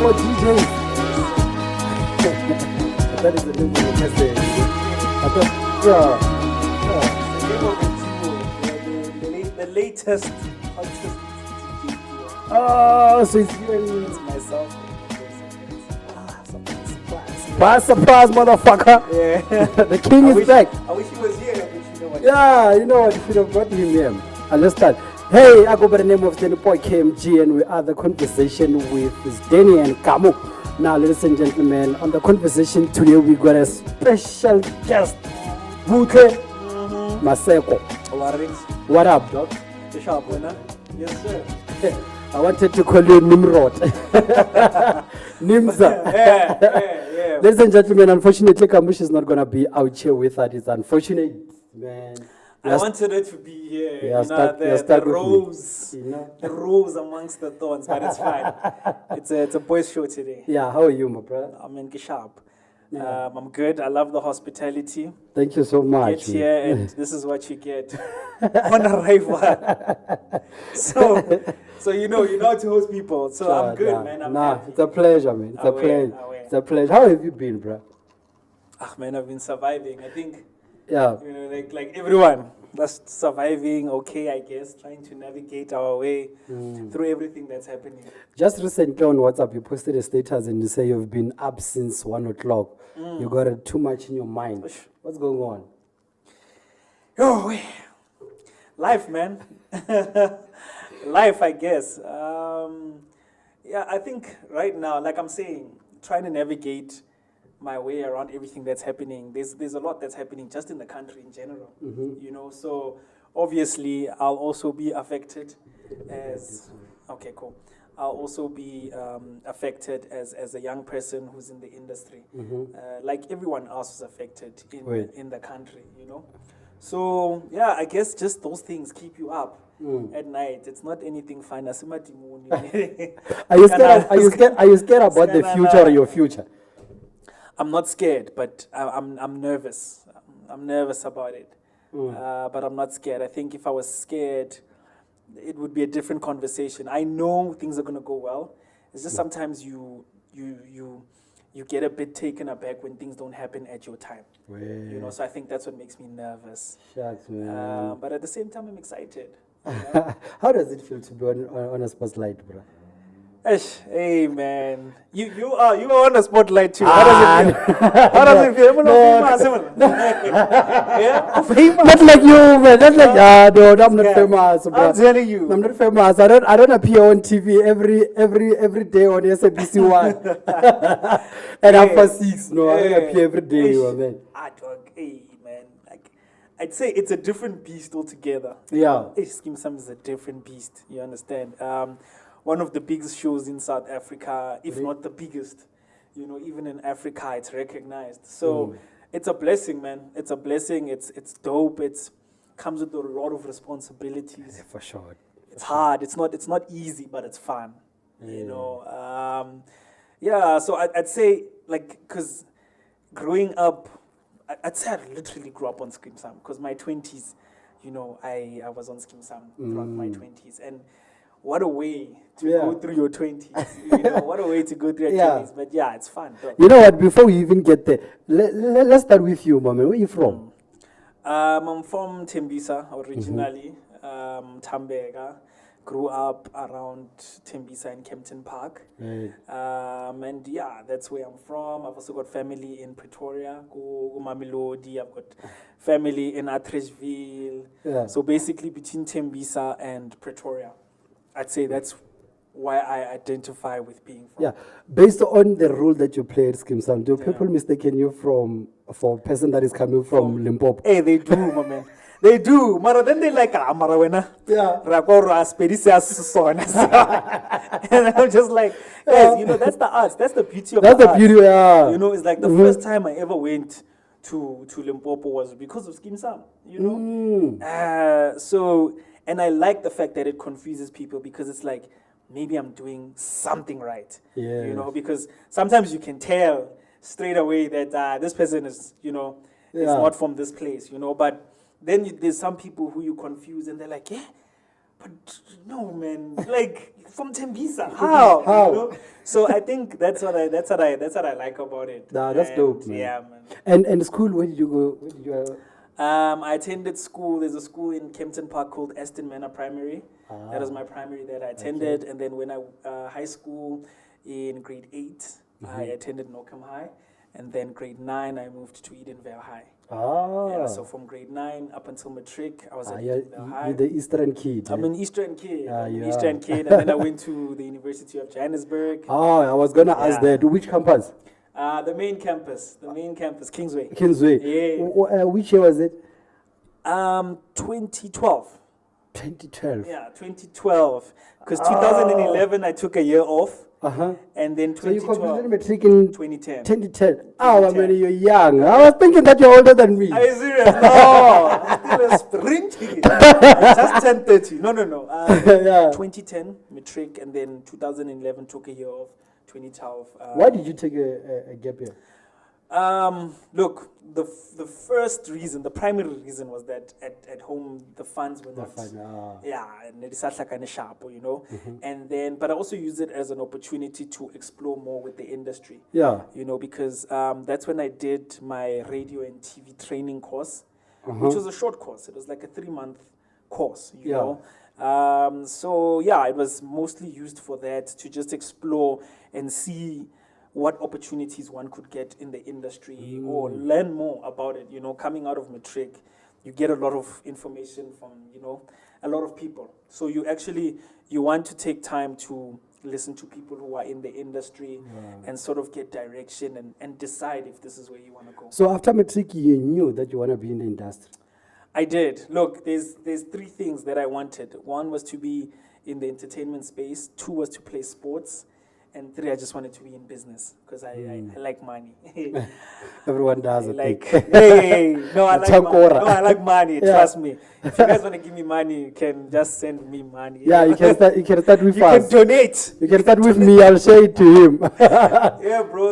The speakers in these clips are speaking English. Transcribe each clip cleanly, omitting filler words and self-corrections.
for DJs. That is the name of the message. I thought, The name of the latest hottest DJ. oh, so it's you and It's myself. surprise, motherfucker. Yeah. The king is back. I wish he was here, but you know what? Yeah, you know what? You should have brought him here. Understand? Hey, I go by the name of Sdeni Poi KMG, and we are the conversation with Sdeni and Kamo. Now, ladies and gentlemen, on the conversation today, we got a special guest, Buhle, Maseko. What up, dog? The sharp winner. Yes, sir. I wanted to call you Nimrod. Nimza. Yeah. Ladies and gentlemen, unfortunately, Kamush is not going to be out here with us. It's unfortunate, man. I wanted her to be here. Yeah, The rose. The rose amongst the thorns, but it's fine. It's a boys' show today. Yeah, how are you, my brother? I'm in sharp. I'm good. I love the hospitality. Thank you so much. Get here, and this is what you get on arrival. So you know how to host people. So I'm good, man. I'm happy. It's a pleasure, man. It's a pleasure. It's a pleasure. How have you been, bro? Man, I've been surviving. I think, Yeah. like everyone, just surviving. Okay, I guess, trying to navigate our way through everything that's happening. Just recently on WhatsApp, you posted a status and you say you've been up since 1 o'clock. You got too much in your mind. What's going on? Oh, life, man. Life, I guess. I think right now, like I'm saying, trying to navigate my way around everything that's happening. There's a lot that's happening just in the country in general. So obviously I'll also be affected as okay, cool. I'll also be affected as a young person who's in the industry, like everyone else is affected in the country. So yeah, I guess just those things keep you up at night. It's not anything fun. Are you scared about the future or your future? I'm not scared, but I'm nervous. I'm nervous about it, but I'm not scared. I think if I was scared, it would be a different conversation. I know things are gonna go well. It's just sometimes you get a bit taken aback when things don't happen at your time. So I think that's what makes me nervous. Shucks, man. But at the same time, I'm excited. How does it feel to be on a spotlight, bro? Hey man, you are on the spotlight too. How does it feel? How does it feel? Not like you, man. Not like no, I'm not famous, bro. I'm telling you, I'm not famous. I don't appear on TV every day on SABC One. And after 6, no, I don't appear every day, man. Hey man, like I'd say it's a different beast altogether. Yeah, Skeem is a different beast. You understand? One of the biggest shows in South Africa, if not the biggest. Even in Africa, it's recognized. So it's a blessing, man. It's a blessing. It's dope. It comes with a lot of responsibilities. For sure. It's hard. It's not easy, but it's fun. So I'd say, like, because growing up, I'd say I literally grew up on Skeem Sam, because my 20s, I was on Skeem Sam throughout my 20s. And what a way to go through your 20s. What a way to go through your 20s. But yeah, it's fun. Though. You know what? Before we even get there, let's start with you, Mama. Where are you from? I'm from Tembisa originally, Tambega. Grew up around Tembisa in Kempton Park. And yeah, that's where I'm from. I've also got family in Pretoria, Mamelodi. I've got family in Atteridgeville. So basically between Tembisa and Pretoria. I'd say that's why I identify with being from. Yeah, based on the role that you play at Skeem Sam, do people mistaken you for a person that is coming from Limpopo? Hey, they do, my man. They do. Mara, then they like Marawena. Yeah. And I'm just like, guys, that's the arts. That's the beauty of That's the arts. beauty, yeah. It's like the first time I ever went to Limpopo was because of Skeem Sam, And I like the fact that it confuses people because it's like, maybe I'm doing something right. Because sometimes you can tell straight away that this person is, is not from this place, But then there's some people who you confuse and they're like, but no, man, like from Tembisa, how? How? You know? So I think that's what I like about it. Nah, that's dope, man. Yeah, man. And school, where did you go? Where did you I attended school. There's a school in Kempton Park called Aston Manor Primary. That was my primary that I attended. Okay. And then when I high school in grade 8, I attended Nockham High. And then grade 9, I moved to Edenvale High. Yeah, so from grade 9 up until matric, I was at Edenvale High. You're the Eastern kid. I'm an Eastern kid. I'm an yeah. Eastern kid. And then I went to the University of Johannesburg. Oh, I was going to ask that. Which campus? The main campus, Kingsway. Kingsway. Yeah. Which year was it? 2012. 2012. Yeah, 2012. Because 2011, I took a year off. And then 2012. So you completed matric in 2010. 2010. Oh, I mean, you're young. I was thinking that you're older than me. Are you serious? No, I'm still a spring chicken. I just turned 30. No. 2010, matric, and then 2011, took a year off. 2012. Why did you take a gap year? Look, the first reason, the primary reason was that at home the funds were not, sharp, you know, and then, but I also used it as an opportunity to explore more with the industry. Yeah, you know, because that's when I did my radio and TV training course, which was a short course. It was like a 3-month course, you know. So yeah, it was mostly used for that, to just explore and see what opportunities one could get in the industry or learn more about it. You know, coming out of matric, you get a lot of information from, you know, a lot of people. So you want to take time to listen to people who are in the industry and sort of get direction and decide if this is where you want to go. So after matric, you knew that you want to be in the industry? I did. Look, there's 3 things that I wanted. 1 was to be in the entertainment space. 2 was to play sports. And 3, I just wanted to be in business because I like money. Everyone does. No, I like money. No, I like money. Trust me. If you guys want to give me money, you can just send me money. Yeah, you can start. You can start with us. You can donate. You can start with me. I'll share it to him. Yeah, bro.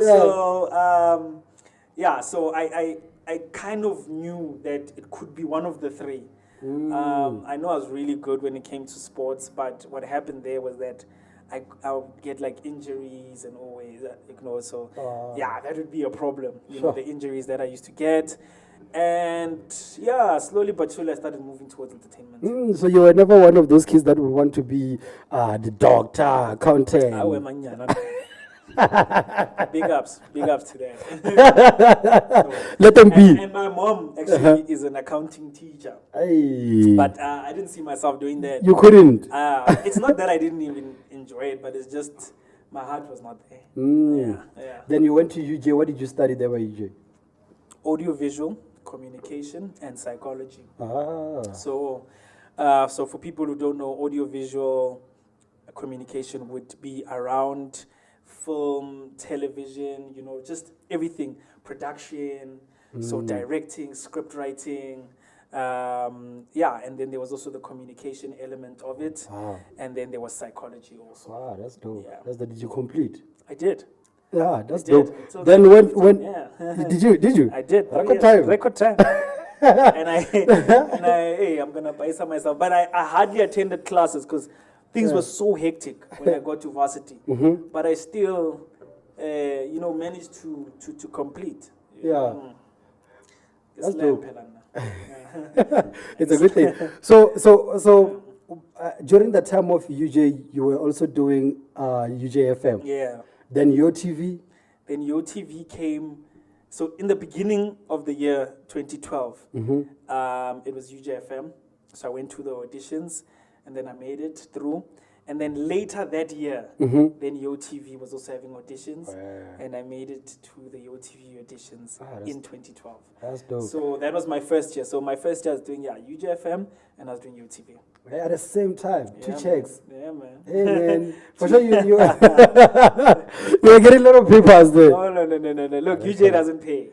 Yeah. So I kind of knew that it could be one of the 3. I know I was really good when it came to sports, but what happened there was that I would get like injuries and always, you know, so yeah, that would be a problem, you know, the injuries that I used to get. And yeah, slowly but surely I started moving towards entertainment. So you were never one of those kids that would want to be the doctor, accountant? Big ups to them. Let them be. And my mom actually is an accounting teacher. Hey. But I didn't see myself doing that. You couldn't? It's not that I didn't even enjoy it, but it's just my heart was not there. Yeah. Then you went to UJ. What did you study there at UJ? Audiovisual, communication, and psychology. So for people who don't know, audiovisual communication would be around film, television, you know, just everything, production, so directing, script writing, and then there was also the communication element of it, and then there was psychology also. Wow, that's dope. Yeah. Did you complete? I did. Yeah, that's dope. So then when did you? I did. Record time. and I'm gonna buy some myself, but I hardly attended classes because things were so hectic when I got to varsity, but I still, managed to complete. Yeah, that's dope. It's a good thing. So during the time of UJ, you were also doing UJ FM. Yeah. Then Yotv. Then Yotv came. So in the beginning of the year 2012, it was UJ FM. So I went to the auditions. And then I made it through. And then later that year, then Yotv was also having auditions. And I made it to the Yotv auditions in 2012. That's dope. So that was my first year. So my first year I was doing UJFM and I was doing Yotv. At the same time, 2 checks. Yeah, man. Hey, man. For sure you were getting a lot of papers there. No. Look, UJ doesn't pay.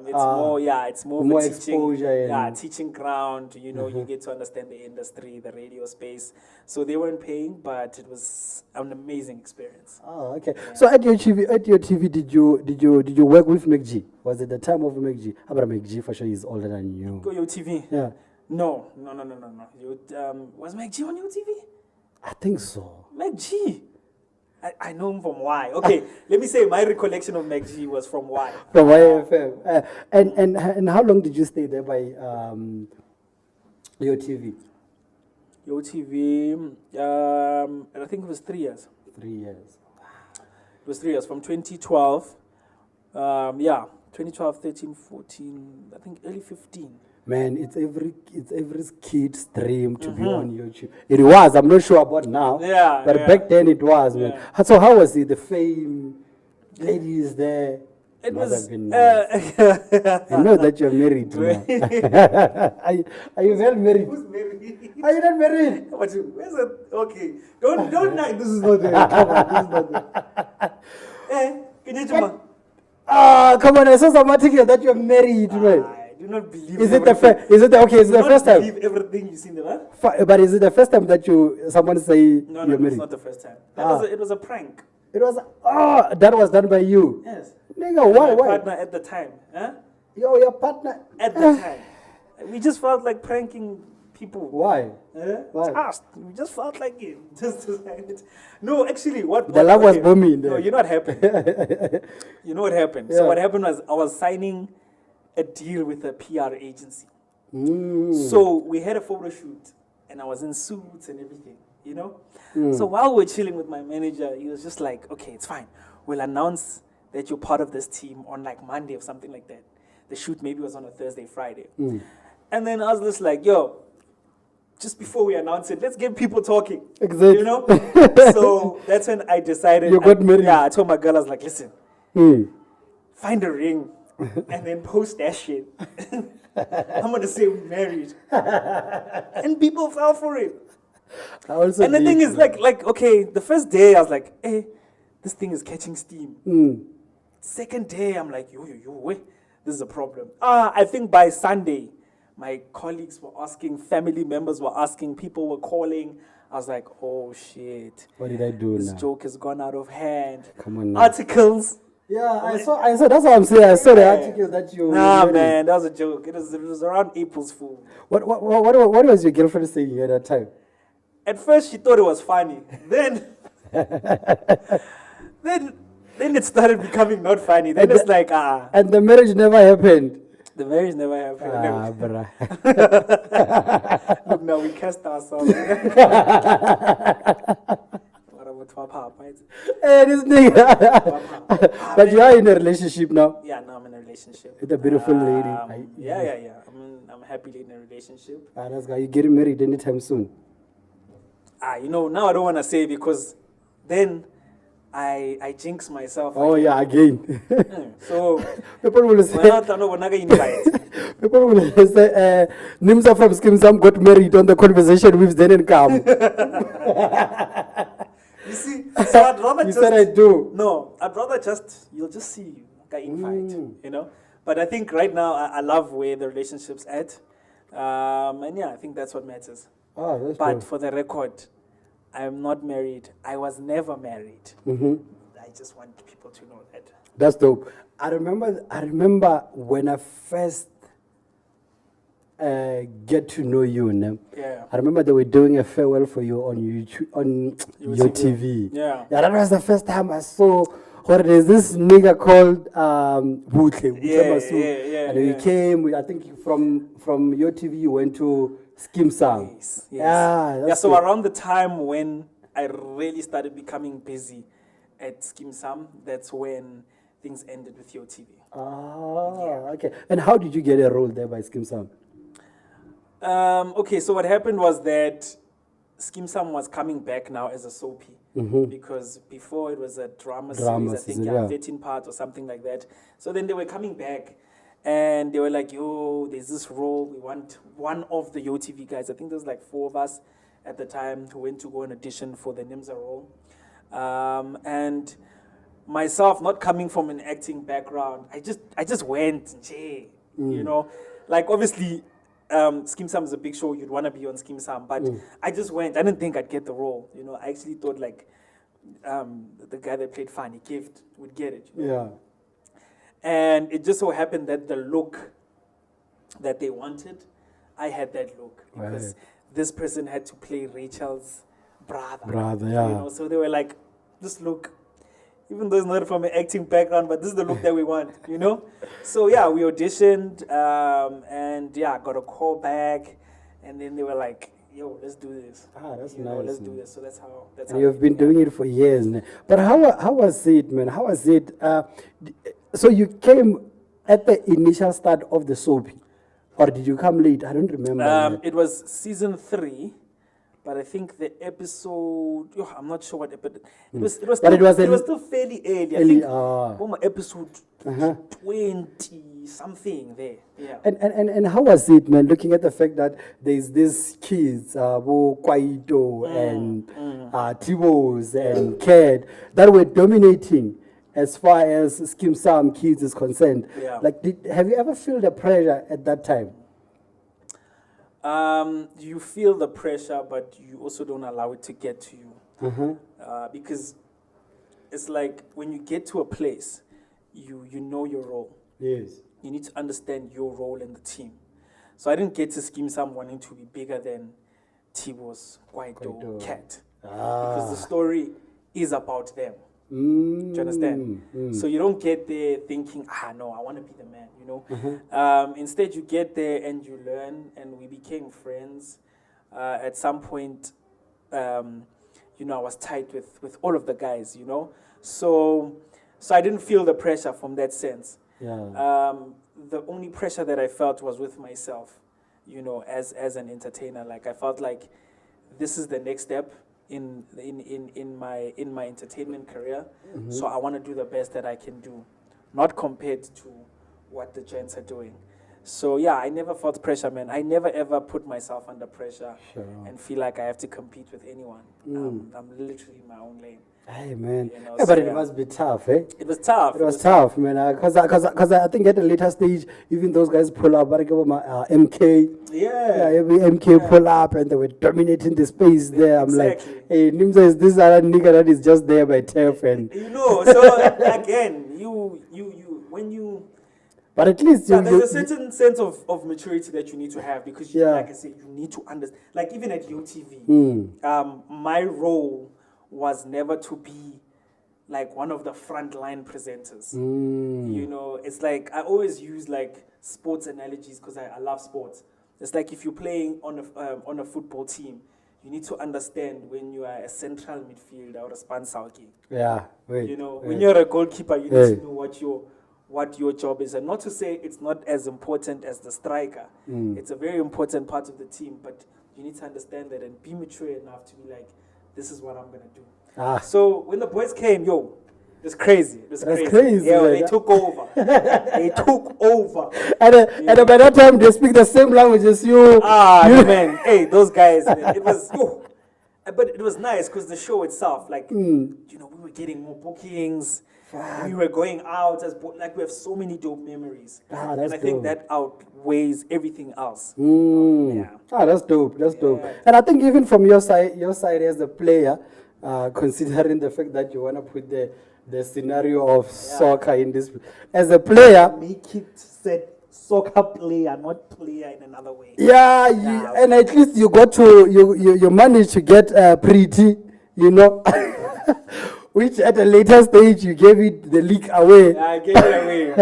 It's more more teaching, exposure. Teaching ground, you know, you get to understand the industry, the radio space. So they weren't paying, but it was an amazing experience. Oh, okay. Yeah. So at your TV, did you work with McG? Was it the time of McG? How about McG? For sure, he's older than you. Go Yotv. Yeah. No. Was Mac G on your TV? I think so. Mac G. I know him from Y. Okay, let me say my recollection of Mac G was from Y. From YFM. And how long did you stay there by your TV? Yotv, I think it was 3 years. 3 years. It was 3 years, from 2012, 2012, 13, 14, I think early 15. Man, it's every kid's dream to be on YouTube. It was, I'm not sure about now. Yeah, but yeah. back then it was, man. Yeah. So how was it? The fame, ladies there? It Must was. have been nice. I know that you're married now. Are you well married? Who's married? Are you not married? Where's it? Okay. Don't knock. This is not there. Come on, this is not there. Can you come on? Come on, I saw some article that you're married, man. I do not believe. Is it the first time? Believe everything you see in the man. But is it the first time that someone say No, you're married? it's not the first time. It was a prank. It was that was done by you. Yes. Nigga, why? My partner at the time. Yo, your partner At the time. We just felt like pranking people. Why? Why? Just, we just felt like it. No, actually, what The love was booming there. No, you know what happened? You know what happened? Yeah. So what happened was I was signing a deal with a PR agency. So we had a photo shoot, and I was in suits and everything, you know? So while we're chilling with my manager, he was just like, okay, it's fine. We'll announce that you're part of this team on like Monday or something like that. The shoot maybe was on a Thursday, Friday. And then I was just like, yo, just before we announce it, let's get people talking. Exactly. You know? So that's when I decided. You got married. Yeah, I told my girl, I was like, listen, find a ring and then post that shit. I'm going to say we're married. And people fell for it. And the thing is, like, okay, the first day I was like, hey, this thing is catching steam. Second day, I'm like, yo, wait, this is a problem. I think by Sunday, my colleagues were asking, family members were asking, people were calling. I was like, oh shit. What did I do This now? joke has gone out of hand. Come on now. Articles. Yeah, I saw. That's what I'm saying. I saw the article that you. Nah, man, that was a joke. It was around April's Fool. What was your girlfriend saying at that time? At first, she thought it was funny. Then it started becoming not funny. Then it's like, And the marriage never happened. The marriage never happened. Bruh. Look, now we cast ourselves. Hey, this nigga. But you are in a relationship now. Yeah, now I'm in a relationship. With a beautiful lady. Yeah. I'm happily in a relationship. That's guy. You getting married anytime soon? Now I don't want to say because then I jinx myself. Oh yeah, again. So people will say. We're not invite. People will say, Nimsa from Skeem got married on the conversation with Sdeni and Kamo. You see, so I'd rather you said I do. No, I'd rather you'll just see invite, you know. But I think right now I love where the relationship's at, and yeah, I think that's what matters. Oh, that's But true. for the record, I'm not married. I was never married. I just want people to know that. That's dope. I remember when I first get to know you. Yeah. I remember they were doing a farewell for you on YouTube, on your TV. Yeah. That was the first time I saw. Or there's this nigga called Buhle. Yeah. And he came. I think from your TV you went to Skeem. Yes. Yeah. So around the time when I really started becoming busy at Skeem, that's when things ended with your TV. Okay. And how did you get a role there by Skeem? Okay, so what happened was that Skeem was coming back now as a soapy because before it was a drama series, I think 13 parts or something like that. So then they were coming back and they were like, yo, there's this role, we want one of the YoTV guys. I think there's like 4 of us at the time who went to go and audition for the Nimza role. And myself, not coming from an acting background, I just went, you know, like obviously Skeem is a big show, you'd want to be on Skeem, but I just went. I didn't think I'd get the role, you know. I actually thought like the guy that played Funny Gift would get it. You know? Yeah. And it just so happened that the look that they wanted I had that look because this person had to play Rachel's brother. Yeah. You know, so they were like, this look, even though it's not from an acting background, but this is the look that we want, you know? So yeah, we auditioned, and yeah, got a call back, and then they were like, yo, let's do this. That's you nice. know, let's do this. So that's how. And you've been doing it for years, man. But how was it, man? How was it? So you came at the initial start of the soap, or did you come late? I don't remember. It was season 3. But I think the episode, I'm not sure what episode. It was still fairly early. I think episode 20 something there. Yeah. And how was it, man? Looking at the fact that there's these kids, Kwaito and Tibos and Ked, that were dominating as far as Skeem Sam kids is concerned. Yeah. Like, have you ever felt the pressure at that time? You feel the pressure, but you also don't allow it to get to you. Because it's like when you get to a place, you know your role. Yes. You need to understand your role in the team. So I didn't get to Skeem Sam wanting to be bigger than Tibo's Kwaito Cat. Because the story is about them. Do you understand? So you don't get there thinking, no, I want to be the man, you know. Instead, you get there and you learn, and we became friends. At some point, you know, I was tight with all of the guys, you know. So I didn't feel the pressure from that sense. Yeah. The only pressure that I felt was with myself, you know, as an entertainer. Like, I felt like this is the next step in my entertainment career. So I want to do the best that I can do, not compared to what the gents are doing. So yeah, I never felt pressure, man. I never ever put myself under pressure and feel like I have to compete with anyone. I'm literally in my own lane. Hey, man. You know, Yeah, but it must be tough, eh? It was tough. It was tough, man. Because I think at the later stage, even those guys pull up, MK. Yeah. Every MK pull up and they were dominating the space there. I'm Exactly. like, hey, Nimza is this other nigga that is just there by turf. And You know, so again, when you... but at least there's a certain sense of maturity that you need to have because, like I said, you need to understand. Like even at Yotv, my role was never to be like one of the frontline presenters. You know, it's like I always use like sports analogies because I love sports. It's like if you're playing on a football team, you need to understand when you are a central midfielder or a sponsor. Yeah. You know, when you're a goalkeeper, you need to know what your job is, and not to say it's not as important as the striker. It's a very important part of the team, but you need to understand that and be mature enough to be like, this is what I'm gonna do. So when the boys came, it's crazy. It was crazy. Yeah, they took over. They took over. And by that time, they speak the same language as you. Man. Hey, those guys, man. It was, but it was nice because the show itself, like, you know, we were getting more bookings. We were going out like we have so many dope memories. And I think that outweighs everything else. Yeah. That's dope. That's dope. And I think even from your side as a player, considering the fact that you want to put the scenario of soccer in this, as a player, make it said soccer player, not player in another way. And at least you got to you managed to get pretty, you know. Which at a later stage you gave it the leak away. Yeah, I gave it away.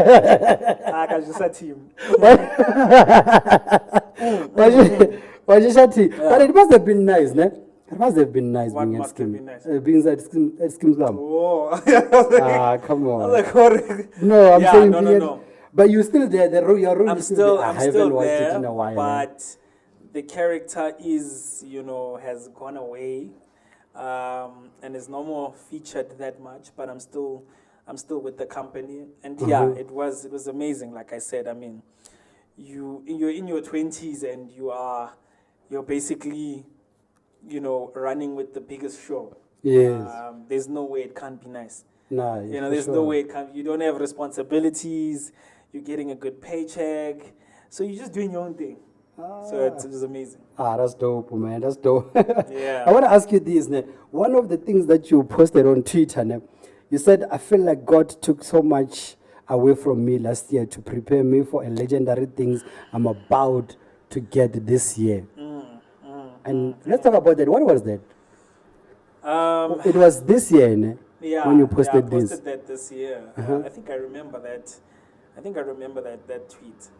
I can just a team. But it must have been nice, ne? It must have been nice being at Skeem. Being at Skeem's Club. Come on. I was like, no, I'm saying no. But you're still there. Your role I'm is still I haven't watched there, it in a while. But the character is, you know, has gone away. And is no more featured that much, but I'm still with the company, and it was amazing. Like I said, I mean, you're in your 20s and you're basically, you know, running with the biggest show. Yes. There's no way it can't be nice. No, you know, there's no way it can't. You don't have responsibilities. You're getting a good paycheck, so you're just doing your own thing. So it was amazing. That's dope, man. That's dope. Yeah. I want to ask you this, ne? One of the things that you posted on Twitter, ne? You said, I feel like God took so much away from me last year to prepare me for a legendary things I'm about to get this year. And let's talk about that. What was that? It was this year, ne? Yeah, when you posted I this. posted that this year. I think I remember that. I think I remember that tweet.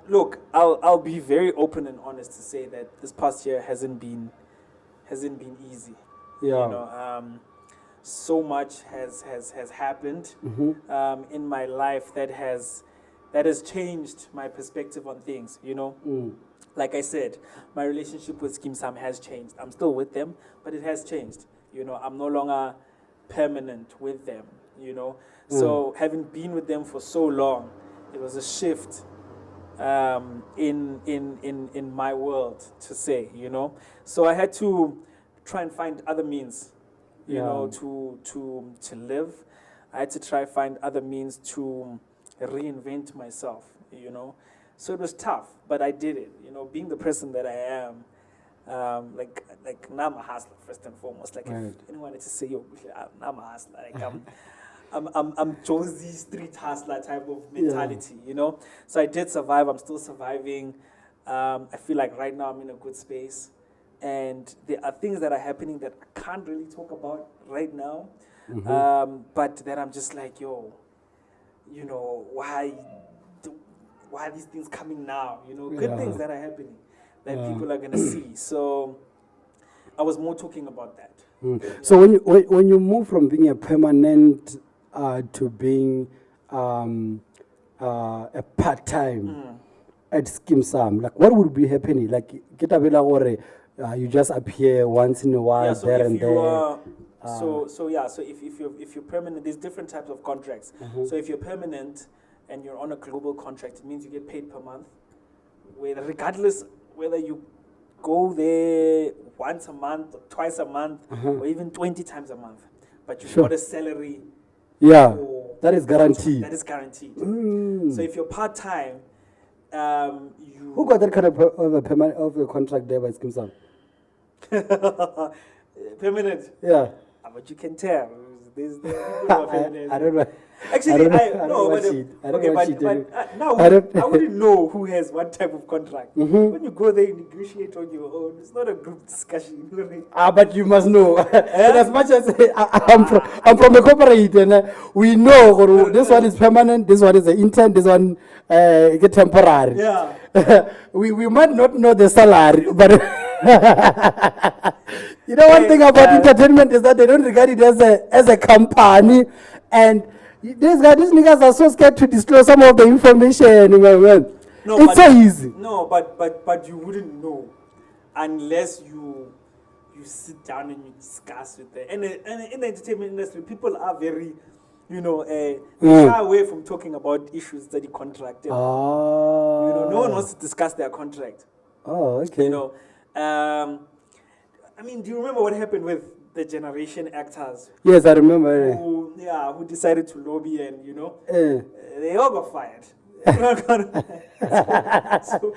Look, I'll be very open and honest to say that this past year hasn't been easy. Yeah. You know, so much has happened in my life that has changed my perspective on things. You know, like I said, my relationship with Skeem has changed. I'm still with them, but it has changed. You know, I'm no longer permanent with them. You know, so having been with them for so long, it was a shift in my world, to say. You know, so I had to try and find other means, you know, to live. I had to try find other means to reinvent myself, you know. So it was tough, but I did it. You know, being the person that I am, like now I'm a hustler first and foremost. Like if anyone wanted to say, yo, now I'm a hustler. Like I'm Josie street hustler type of mentality, you know. So I did survive. I'm still surviving. I feel like right now I'm in a good space. And there are things that are happening that I can't really talk about right now, but that I'm just like, yo, you know, why are these things coming now? You know, good things that are happening that people are gonna see. So I was more talking about that. So when you move from being a permanent to being a part-time at Skeem, like what would be happening? Like you just appear once in a while So there if and you there. so if you're permanent, there's different types of contracts. So if you're permanent and you're on a global contract, it means you get paid per month, regardless whether you go there once a month or twice a month or even 20 times a month, but you've got a salary. Yeah, that is guaranteed. That is guaranteed. So if you're part-time, you... Who got that kind of a contract there by Skeem? Permanent? Yeah. But you can tell. There's people who are permanent. I don't know. Actually, I wouldn't know who has what type of contract. When you go there, you negotiate on your own. It's not a group discussion. But you must know. As much as I'm from a corporate, and we know this one is permanent, this one is an intern, this one is temporary. Yeah. we might not know the salary, but you know one thing about entertainment is that they don't regard it as a company, and these niggas are so scared to disclose some of the information. No, it's so easy. No, but you wouldn't know unless you sit down and you discuss with them. And in the entertainment industry, people are very, you know, shy away from talking about issues that the contract. You know, no one wants to discuss their contract. Oh, okay. You know, I mean, do you remember what happened with the generation actors? Yes, I remember. Who decided to lobby, and you know, they all got fired. So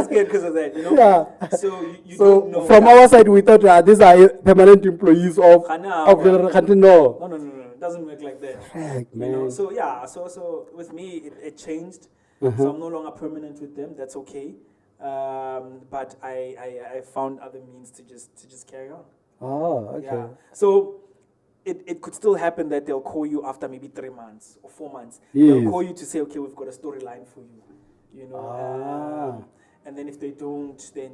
scared because of that, you know. Yeah. So you don't know. From our side, we thought these are permanent employees of the country. No. No. It doesn't work like that. Heck, man. You know. So yeah. So with me, it changed. So I'm no longer permanent with them. That's okay. But I found other means to just carry on. Oh, okay. Yeah. So it could still happen that they'll call you after maybe 3 months or 4 months. Yes. They'll call you to say, okay, we've got a storyline for you. You know. And then if they don't, then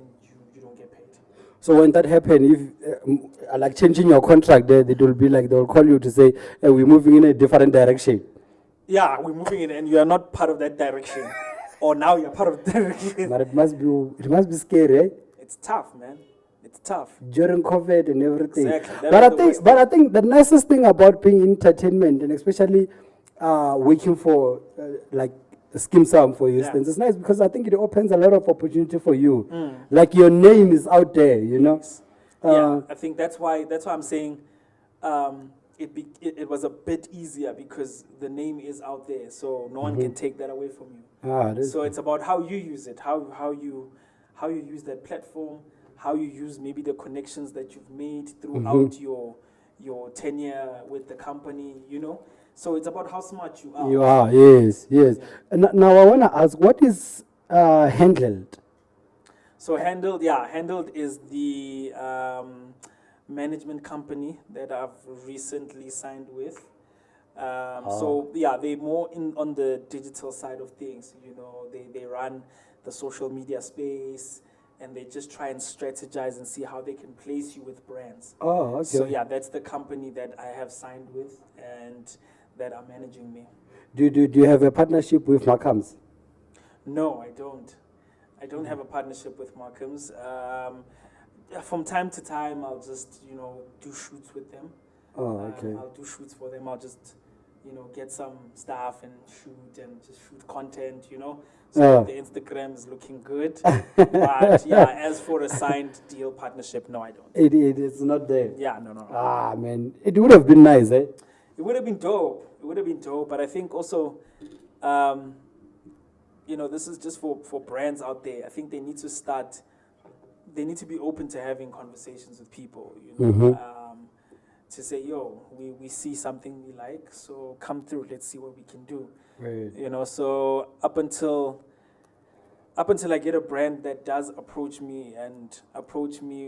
you don't get paid. So when that happens, if like changing your contract, they will be like they'll call you to say, hey, we're moving in a different direction. Yeah, we're moving in, and you are not part of that direction. Or now you're part of the direction. But it must be scary, eh? It's tough, man. It's tough. During COVID and everything. Exactly. But I think the nicest thing about being in entertainment, and especially working for like Skeem, for instance, it's nice because I think it opens a lot of opportunity for you. Like your name is out there, you know. Yeah, I think that's why I'm saying it was a bit easier because the name is out there, so no one can take that away from you. So it's about how you use it, how you use that platform, how you use maybe the connections that you've made throughout your tenure with the company, you know. So it's about how smart you are. You are, yes, yes. Now I want to ask, what is handled? So Handled is the management company that I've recently signed with. So yeah, they're more on the digital side of things. You know, they run the social media space, and they just try and strategize and see how they can place you with brands. Oh, okay. So yeah, that's the company that I have signed with and that are managing me. Do you have a partnership with Markhams? No, I don't. I don't have a partnership with Markhams. From time to time, I'll just do shoots with them. Oh, okay. I'll do shoots for them. I'll just get some staff and just shoot content. So the Instagram is looking good. But yeah, as for a signed deal partnership, no, I don't. It's not there. Yeah, no. Ah, man, it would have been nice, eh? It would have been dope. But I think also, this is just for brands out there. I think they need to be open to having conversations with people, to say, we see something we like, so come through, let's see what we can do. Right. So up until I get a brand that does approach me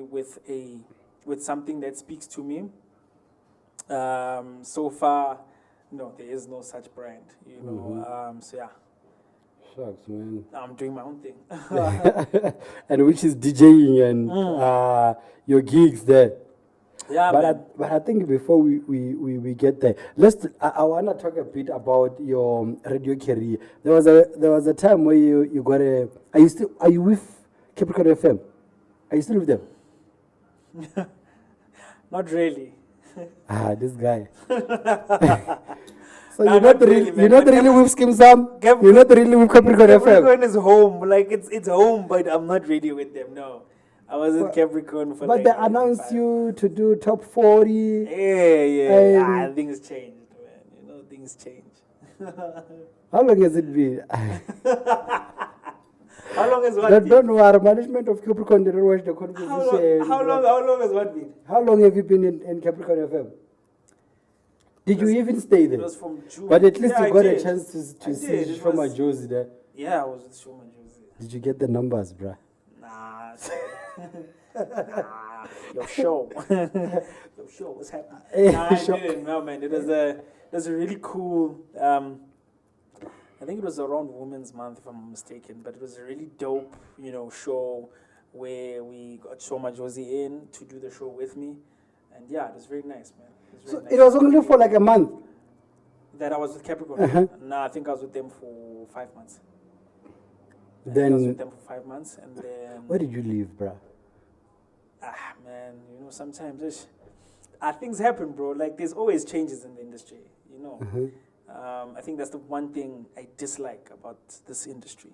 with something that speaks to me, so far, no, there is no such brand, so yeah. Shucks, man. I'm doing my own thing. And which is DJing and your gigs there. Yeah, but I think before we get there, I want to talk a bit about your radio career. There was a time where you got a. Are you with Capricorn FM? Are you still with them? Not really. This guy. So No, you're not really, man. you're not really with Skeem Sam. You're not really with Capricorn FM. Capricorn is home. Like it's home, but I'm not really with them. No, I was in Capricorn for. But they announced you to do top 40. Yeah. Things changed, man. Things change. How long has it been? How long has what been? Don't worry, management of Capricorn didn't watch the conversation. How long has what been? How long have you been in Capricorn FM? Did you even stay there? It was from June. But at least you got did. a chance to see Shoma Josie there. Yeah, I was with Shoma Josie. Did you get the numbers, bruh? Nah. Your show. What's happening? Nah, I didn't. No, man. It was a really cool. I think it was around Women's Month, if I'm not mistaken. But it was a really dope, show where we got Shoma Josie in to do the show with me, and yeah, it was very nice, man. So it was only for like a month? That I was with Capricorn? Nah, I think I was with them for 5 months. I was with them for 5 months, and then... Where did you leave, bruh? Man, sometimes things happen, bro. Like, there's always changes in the industry, I think that's the one thing I dislike about this industry,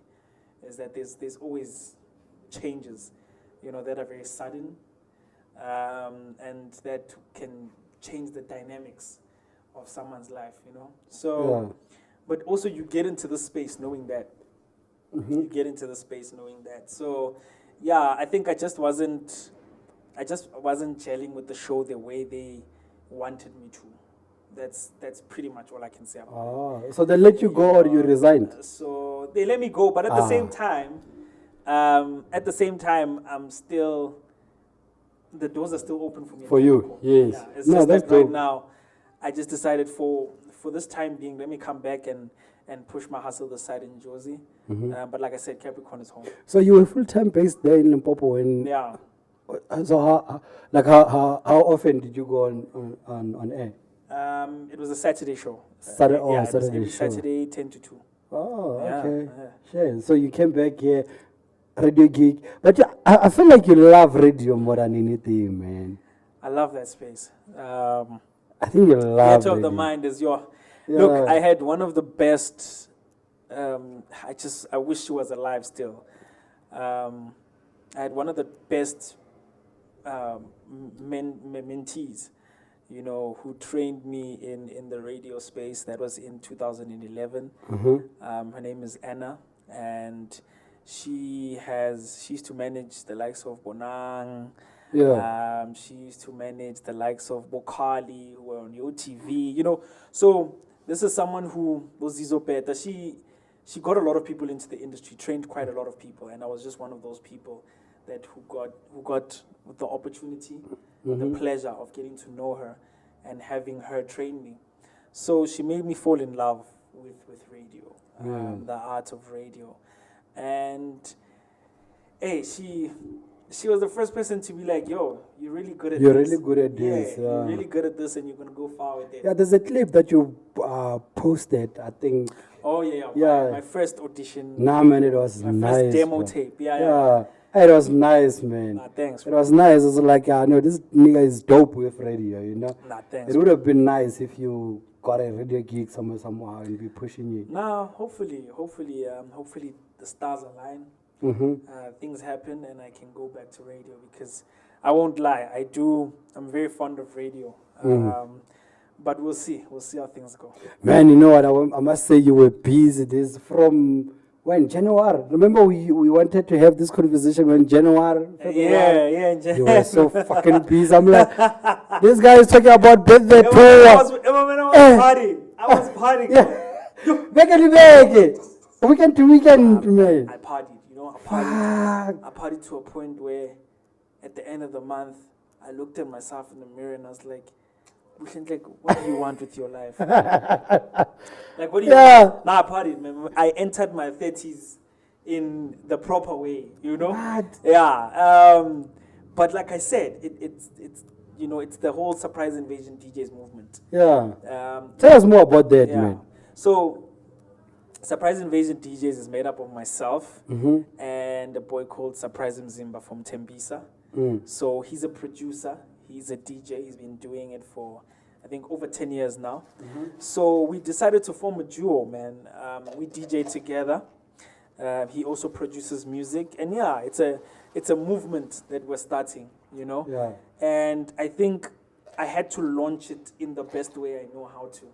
is that there's always changes, that are very sudden, and that can change the dynamics of someone's life, So, but also you get into the space knowing that. You get into the space knowing that. So, yeah, I think I just wasn't gelling with the show the way they wanted me to. That's pretty much all I can say about it. Oh, so they let you go or you resigned? So they let me go, but at the same time, I'm still. The doors are still open for me. For you, yes. Yeah, it's just that right now, I just decided for this time being, let me come back and push my hustle aside in Josie. But like I said, Capricorn is home. So you were full-time based there in Limpopo? Yeah. So how often did you go on air? It was a Saturday show. Saturday show. Saturday, 10 to 2. Oh, okay. Yeah. Sure. So you came back here, radio gig. But I feel like you love radio more than anything, man. I love that space. I think you love Theater of the Mind is your... Look, I had one of the best... I wish she was alive still. I had one of the best mentees, who trained me in the radio space. That was in 2011. Her name is Anna, and she used to manage the likes of Bonang. She used to manage the likes of Bokali, who were on Yotv. So This is someone who was Zizopeta. She got a lot of people into the industry, trained quite a lot of people, and I was just one of those people who got the opportunity, the pleasure of getting to know her and having her train me. So she made me fall in love with radio, the art of radio. And hey, she was the first person to be like, yo, you're really good at this. You're really good at this. Yeah, you're really good at this and you're going to go far with it. Yeah, there's a clip that you posted, I think. Oh, yeah. My first audition. Nah, man, it was nice. My first demo bro. tape. Yeah. It was nice, man. Nah, thanks. It was nice. It was like, no, this nigga is dope with radio, you know? Nah, thanks. It would have been nice if you got a radio gig somehow and be pushing you. Nah, hopefully the stars align. Things happen and I can go back to radio, because I won't lie, I'm very fond of radio. But we'll see how things go. Man, you know what, I must say you were busy. This from when? January. Remember we wanted to have this conversation when January? Yeah. You were so fucking busy. I'm like, this guy is talking about birthday tour. I was partying. Yeah. Weekend to weekend, man. I partied, I partied to a point where at the end of the month, I looked at myself in the mirror and I was like, what do you want with your life? Like, what do you want? Nah, I partied, man. I entered my 30s in the proper way, What? Yeah. But like I said, it's the whole Surprise Invasion DJs movement. Yeah. Tell us more about that, man. So, Surprise Invasion DJs is made up of myself and a boy called Surprise Mzimba from Tembisa. So he's a producer, he's a DJ, he's been doing it for, I think, over 10 years now. So we decided to form a duo, man. We DJ together. He also produces music. And yeah, it's a movement that we're starting, Yeah. And I think I had to launch it in the best way I know how to,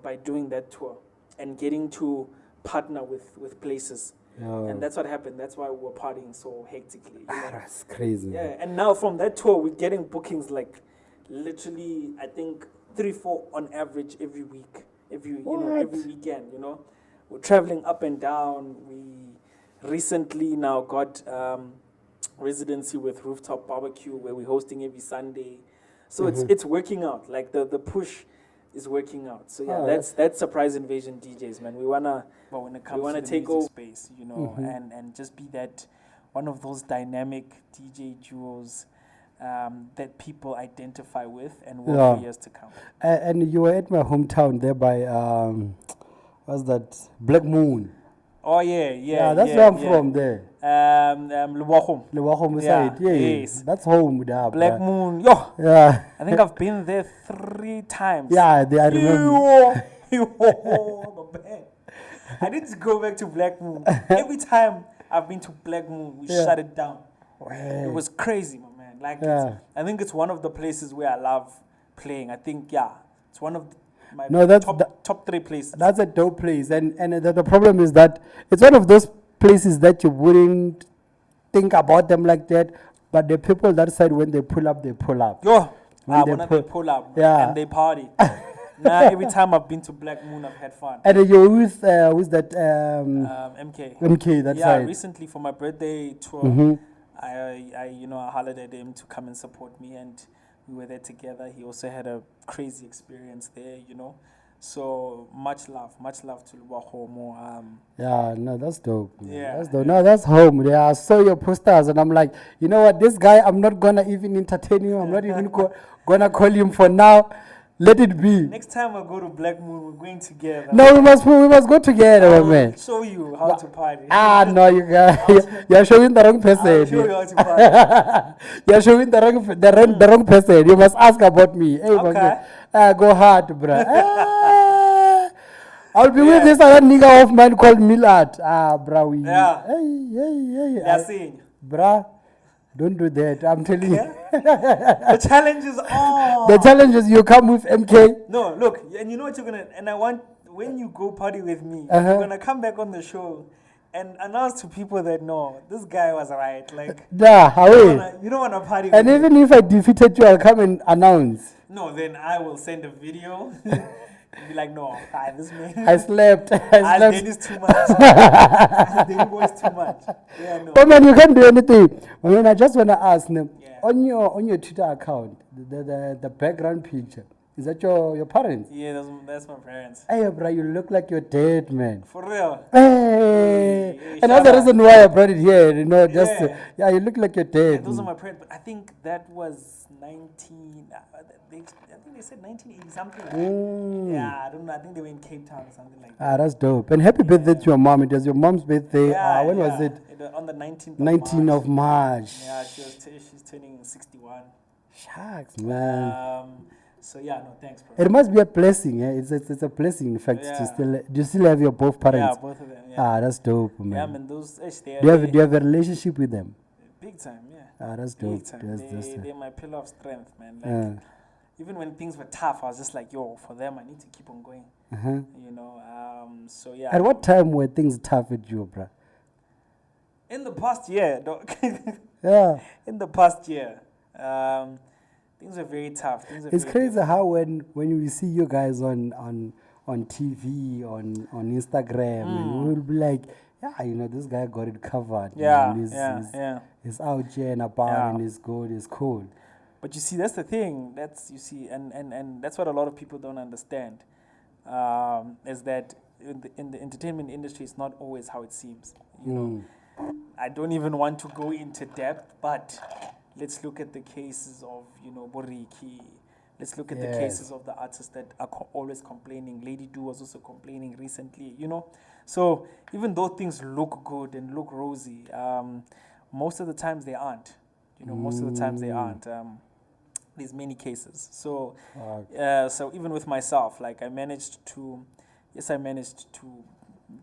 by doing that tour and getting to partner with places. Yeah. And that's what happened. That's why we were partying so hectically. That's crazy. Yeah, and now from that tour, we're getting bookings like literally, I think 3-4 on average every week, every weekend. We're traveling up and down. We recently now got residency with Rooftop Barbecue, where we're hosting every Sunday. So it's working out. Like the push is working out. So yeah, that's Surprise Invasion DJs, man. We wanna take over space, and just be that one of those dynamic DJ duos that people identify with and will for years to come. And you were at my hometown there by what's that? Black Moon. Oh yeah. That's where I'm from there. Lewachum side. Yes. That's home there. Black Moon. Yo. Yeah. I think I've been there 3 times. Yeah, I remember. I need to go back to Black Moon. Every time I've been to Black Moon, we shut it down. It was crazy, my man. Like, I think it's one of the places where I love playing. I think, it's one of my top 3 places. That's a dope place. And the problem is that it's one of those places that you wouldn't think about them like that. But the people that side, when they pull up, they pull up. Yo, when they pull up and they party. Now, every time I've been to Black Moon, I've had fun. And you're with that? MK. MK, that side. Yeah, recently for my birthday tour, I hollered at him to come and support me, and we were there together. He also had a crazy experience there, So much love to Luwahomo. Yeah, no, that's dope. Yeah, that's dope. No, that's home. Yeah, I saw your posters, and I'm like, you know what? This guy, I'm not gonna even entertain him. I'm not even gonna call him for now. Let it be. Next time I go to Black Moon, we're going together. No, we must go together, my man. I'll show you how to party. No, you're showing the wrong person. I'll show you how to party. You're showing the wrong person. You must ask about me. Hey, okay. Go hard, bruh. I'll be with this other nigga of mine called Millard. Bruh. Hey. They're seeing. Bruh. Don't do that. I'm telling you. The challenge is on. The challenge is you come with MK. No, look, and you know what you're gonna. And I want when you go party with me, you're gonna come back on the show and announce to people that no, this guy was right. Like, you don't wanna party. And with even if I defeated you, I'll come and announce. No, then I will send a video. Be like, no, this man. I slept. Sdeni's too much. Sdeni Poi is too much. Yeah, no. Oh man, you can't do anything. I mean, I just want to ask them, Yeah. on your Twitter account, the background picture, is that your parents? Yeah, that's my parents. Hey, bro, you look like you're dead, man. For real. Hey, Hey, and that's the reason why I brought it here. You know, just Yeah. you look like you're dead. Yeah, those are my parents. But I think that was 19. I think they said 1980 something. Yeah, I don't know. I think they were in Cape Town or something like that. That's dope. And happy birthday to your mom. It was your mom's birthday. When was it? On the 19th. 19th of March. Yeah, she's turning 61. Shucks, man. So yeah, no, thanks, bro. It must be a blessing. Yeah? It's a blessing. In fact, do you still have your both parents? Yeah, both of them. Yeah. That's dope, man. Yeah, man, those. Do you have a relationship with them? Big time, yeah. That's dope. Big time. They're my pillar of strength, man. Like, even when things were tough, I was just like, yo, for them, I need to keep on going. You know, so yeah. At what time were things tough with you, bro? In the past year, dog. Yeah. In the past year, things were very tough. It's crazy how when you see you guys on TV, on Instagram, and we'll be like, yeah, you know, this guy got it covered. Yeah, man. He's out here and about and he's good, he's cool. But you see, that's the thing. And that's what a lot of people don't understand. Is that in the entertainment industry, it's not always how it seems. You know, I don't even want to go into depth, but let's look at the cases of, you know, Boriki. Let's look at the cases of the artists that are always complaining. Lady Do was also complaining recently, you know. So even though things look good and look rosy, most of the times they aren't. You know, most of the times they aren't. There's many cases. So, so even with myself, like I managed to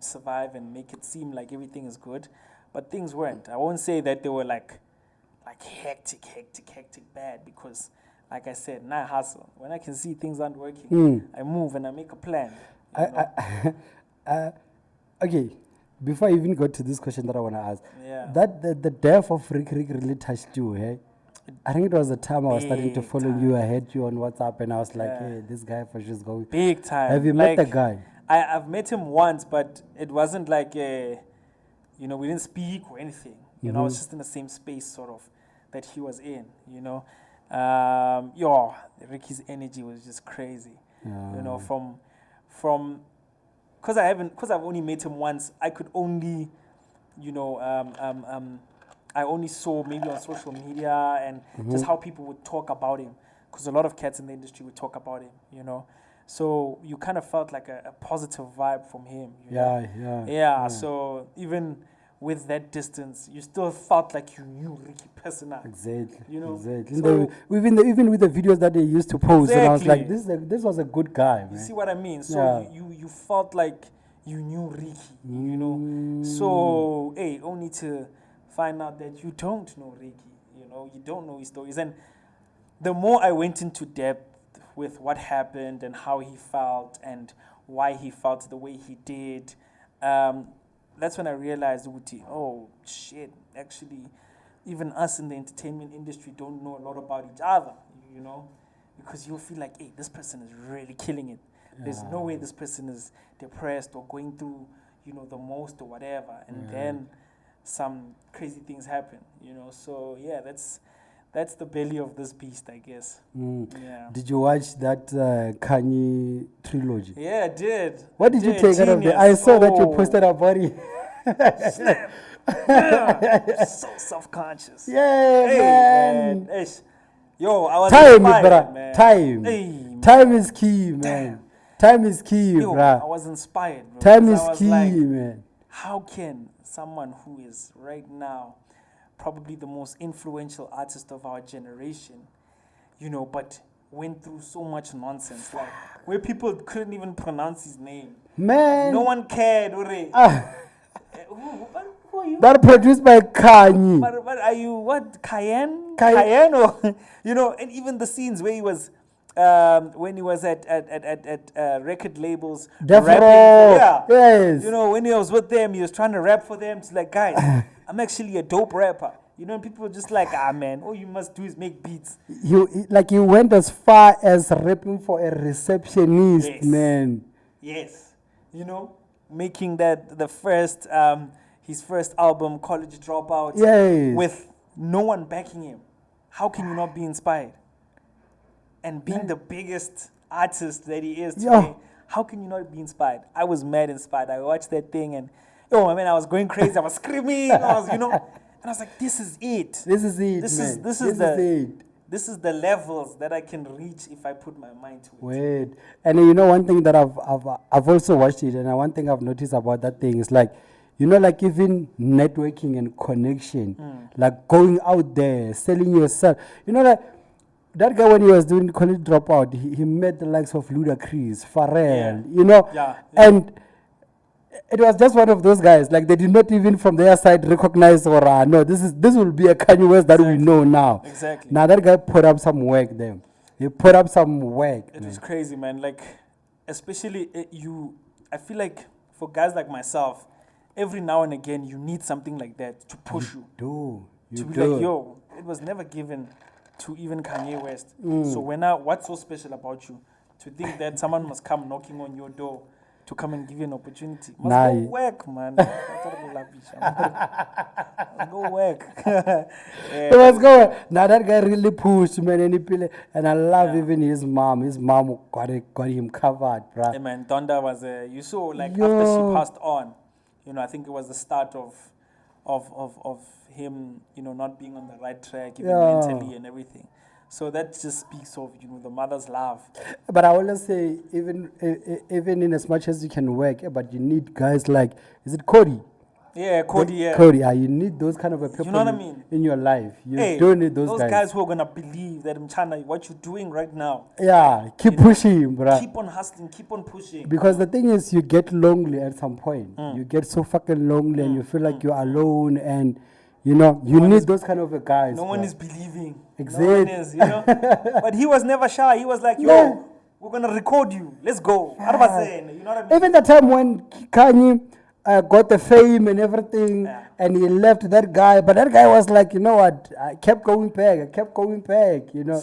survive and make it seem like everything is good, but things weren't. I won't say that they were like hectic bad, because like I said, now I hustle. When I can see things aren't working, I move and I make a plan. Okay, before I even go to this question that I want to ask, that the death of Rick really touched you, hey? I think it was the time I was starting to follow you. I had you on WhatsApp and I was like, hey, this guy for sure is going. Big time. Have you met the guy? I've met him once, but it wasn't like, you know, we didn't speak or anything. You know, I was just in the same space sort of that he was in, you know. Ricky's energy was just crazy. You know, from because I've only met him once, I could only, you know, I only saw maybe on social media and just how people would talk about him, because a lot of cats in the industry would talk about him, you know. So you kind of felt like a positive vibe from him. You know? So even with that distance, you still felt like you knew Ricky personally. Exactly. You know. Exactly. So even with the videos that they used to post, and I was like, this was a good guy, man. You see what I mean? So you felt like you knew Ricky. You know. So only to find out that you don't know Ricky. You know, you don't know his stories. And the more I went into depth with what happened and how he felt and why he felt the way he did, that's when I realized, oh shit, actually, even us in the entertainment industry don't know a lot about each other, you know, because you'll feel like, hey, this person is really killing it. There's no way this person is depressed or going through, you know, the most or whatever, and then some crazy things happen, you know. So yeah, that's the belly of this beast, I guess. Yeah. Did you watch that Kanye trilogy? Yeah, I did. What did you take out of it? I saw that you posted about it. Snap. Yeah. So self-conscious. Yeah, man. Yo, I was time, inspired, brother. man. Time. Hey, time is key, man. Time is key, yo, bro. I was inspired, bro. Time is key, like, man. How can someone who is right now probably the most influential artist of our generation, you know, but went through so much nonsense, like where people couldn't even pronounce his name. Man. No one cared. Who are you? That produced by Kanye. But are you, what, Cayenne? Cayenne? Or, you know, and even the scenes where he was, when he was at record labels. Rapping, yes. You know, when he was with them, he was trying to rap for them. It's like, guys, I'm actually a dope rapper. You know, people just like, ah, man, all you must do is make beats. You went as far as rapping for a receptionist, Yes. man. Yes. You know, making that his first album, College Dropout, Yes. with no one backing him. How can you not be inspired? And being the biggest artist that he is today, how can you not be inspired? I was mad inspired. I watched that thing and, oh, man, I was going crazy. I was screaming. I was, and I was like, this is it. This is it, This man. is it. This is the levels that I can reach if I put my mind to it. Wait. And you know, one thing that I've also watched it, and one thing I've noticed about that thing is like, you know, like even networking and connection, like going out there, selling yourself. You know, like that guy when he was doing College Dropout, he met the likes of Ludacris, Pharrell, you know, and it was just one of those guys. Like they did not even from their side recognize or no, this will be a Kanye West that we know now. Exactly. Now that guy put up some work there. He put up some work. It was crazy, man. Like, especially I feel like for guys like myself, every now and again you need something like that to push you. You be do. like, yo, it was never given to even Kanye West. So what's so special about you to think that someone must come knocking on your door to come and give you an opportunity? Must go work, man. Must go work. It was going. Now that guy really pushed, man, and I love even his mom. His mom got him covered, bruh. Yeah, man, Donda was you saw like after she passed on, I think it was the start of him, not being on the right track, even mentally and everything. So that just speaks of, the mother's love. But I always say, even in as much as you can work, but you need guys like, is it Cody? Yeah, Cody, Cody, you need those kind of people you know what I mean? In your life. You do need those guys. Those guys who are going to believe that, Mchana, what you're doing right now. Yeah, keep pushing, bro. Keep on hustling, keep on pushing. Because the thing is, you get lonely at some point. You get so fucking lonely and you feel like you're alone and, you need those kind of guys. No one is believing. Exactly. No one is, But he was never shy. He was like, yo, we're going to record you. Let's go. You know what I mean? Even the time when Kanye got the fame and everything and he left that guy, but that guy was like, you know what, I kept going back, My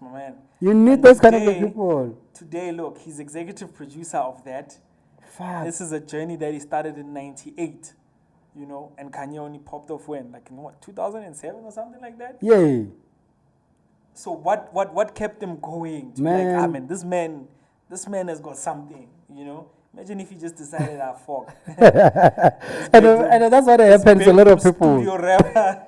man. You need those kind of people. Today, look, he's executive producer of that. This is a journey that he started in 98. And Kanye only popped off when? Like in 2007 or something like that? Yeah. So what kept him going? To man. Be like, man, this man has got something, Imagine if he just decided, fuck. and that's what happened to a lot of people. Studio rapper,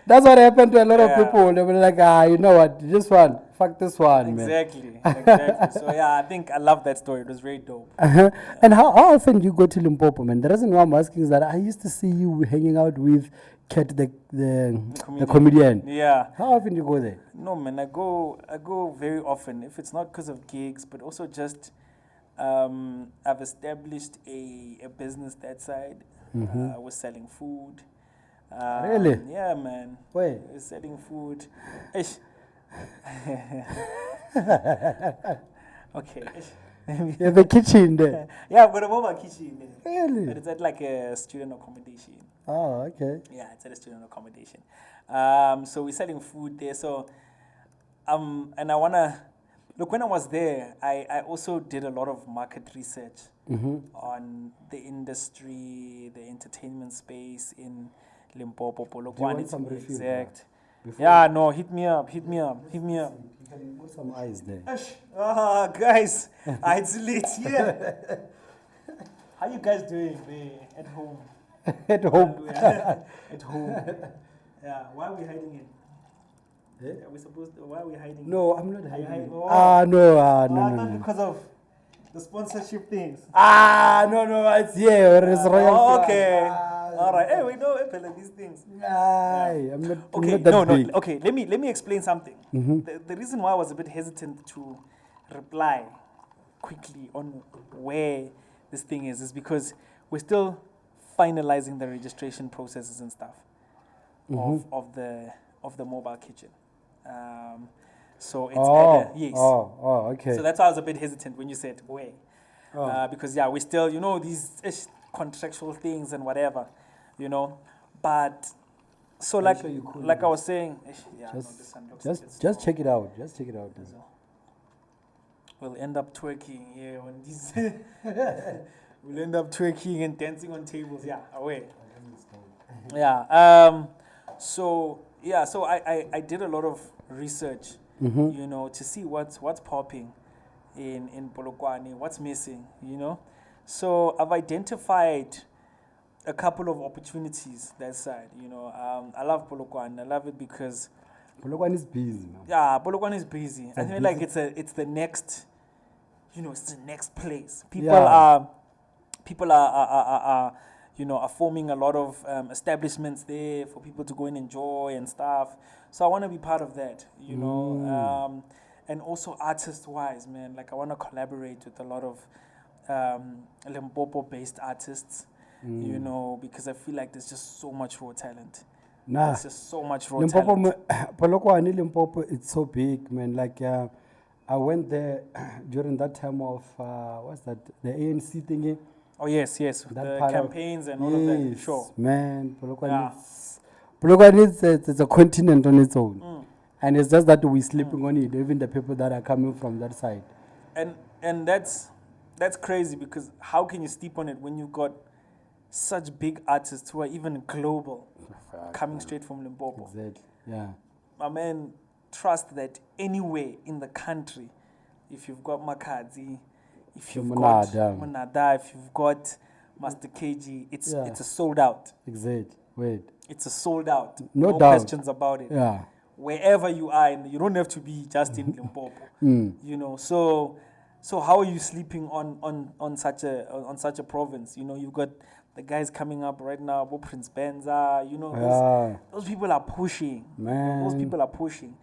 That's what happened to a lot of people. They were like, you know what, this one, fuck this one, exactly. So I think I love that story. It was very dope. And how often do you go to Limpopo, man? The reason why I'm asking is that I used to see you hanging out with Kat, the comedian. Yeah. How often do you go there? No, man, I go very often. If it's not because of gigs, but also just I've established a business that side. I was selling food. Really? Yeah, man. Where? I was selling food. Ish. Okay. You have a kitchen there? Yeah, I've got a mobile kitchen there. Really? But it's at like a student accommodation. Oh, okay. Yeah, it's at a student accommodation. So we're selling food there. So, and I wanna look. When I was there, I also did a lot of market research on the industry, the entertainment space in Limpopo, Polokwane to be exact. Yeah, no, hit me up. You can put some eyes there. Guys, it's lit. Yeah. How you guys doing at home? At home. At home. Yeah. Why are we hiding it? Are we supposed to, why are we hiding? No, I'm not hiding. No. No. Because of the sponsorship things. No, it's it's royal. Okay. All right. Hey, we know these things. I'm not. Okay. I'm not that big. Okay. Let me explain something. The reason why I was a bit hesitant to reply quickly on where this thing is because we're still finalizing the registration processes and stuff of the mobile kitchen. So it's yes. Okay. So that's why I was a bit hesitant when you said where, because we still these contractual things and whatever, but So I'm like sure you could. like I was saying, yeah, no, Just, this one looks a bit just small. check it out. Just check it out. So we'll end up twerking here on these. We'll end up twerking and dancing on tables. Yeah, away. Yeah. So I did a lot of research, you know, to see what's popping in Polokwane, what's missing, you know. So I've identified a couple of opportunities that side, you know. I love Polokwane. I love it because Polokwane is busy, man. yeah, Polokwane is busy. I a feel like busy- it's the next, you know, it's the next place. Yeah. People are you know, are forming a lot of establishments there for people to go and enjoy and stuff. So I want to be part of that, you know. And also artist-wise, man, like I want to collaborate with a lot of Limpopo-based artists, you know, because I feel like there's just so much raw talent. Nah. There's just so much raw Limpopo, talent. Polokwane, Limpopo, it's so big, man. Like, I went there during that time of, what's that, the ANC thingy. Oh yes, That the part of- campaigns and all of that. Yes, Sure. man, Yeah. Polokwane is it's a continent on its own. And it's just that we're sleeping on it, even the people that are coming from that side. And that's crazy because how can you sleep on it when you've got such big artists who are even global coming straight from Limpopo? Exactly, yeah. My man, trust that anywhere in the country, if you've got Makadzi, if you've got Monada. Monada, if you've got Master KG, it's Yeah. a sold out. Exactly, wait. It's a sold out. No doubt. questions about it. Yeah. Wherever you are, you don't have to be just in Limpopo. You know, so how are you sleeping on such a province? You know, you've got the guys coming up right now, Prince Benza. You know, Yeah. those people are pushing. Man. Those people are pushing.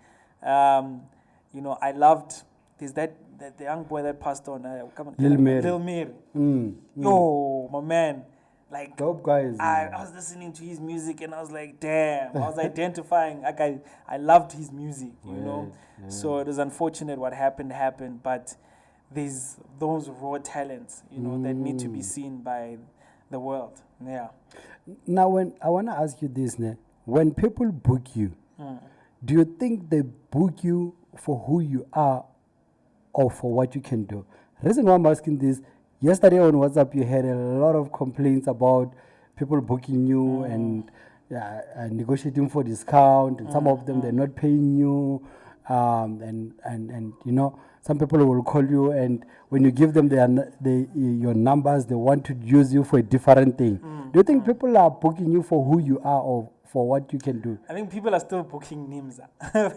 You know, I loved. There's the young boy that passed on. Come on, Lil Mary. Lil Mary. Mm. Yo, my man. Like Dope guys. I was listening to his music and I was like, damn. I was identifying. Like I loved his music, you know. Yeah. So it was unfortunate what happened, but there's those raw talents, you know, that need to be seen by the world. Yeah. Now, when I want to ask you this, ne, when people book you, do you think they book you for who you are or for what you can do? Reason why I'm asking this, yesterday on WhatsApp, you had a lot of complaints about people booking you and negotiating for discount, and some of them they're not paying you, and you know, some people will call you, and when you give them your numbers, they want to use you for a different thing. Do you think people are booking you for who you are or for what you can do? I think people are still booking Nimza.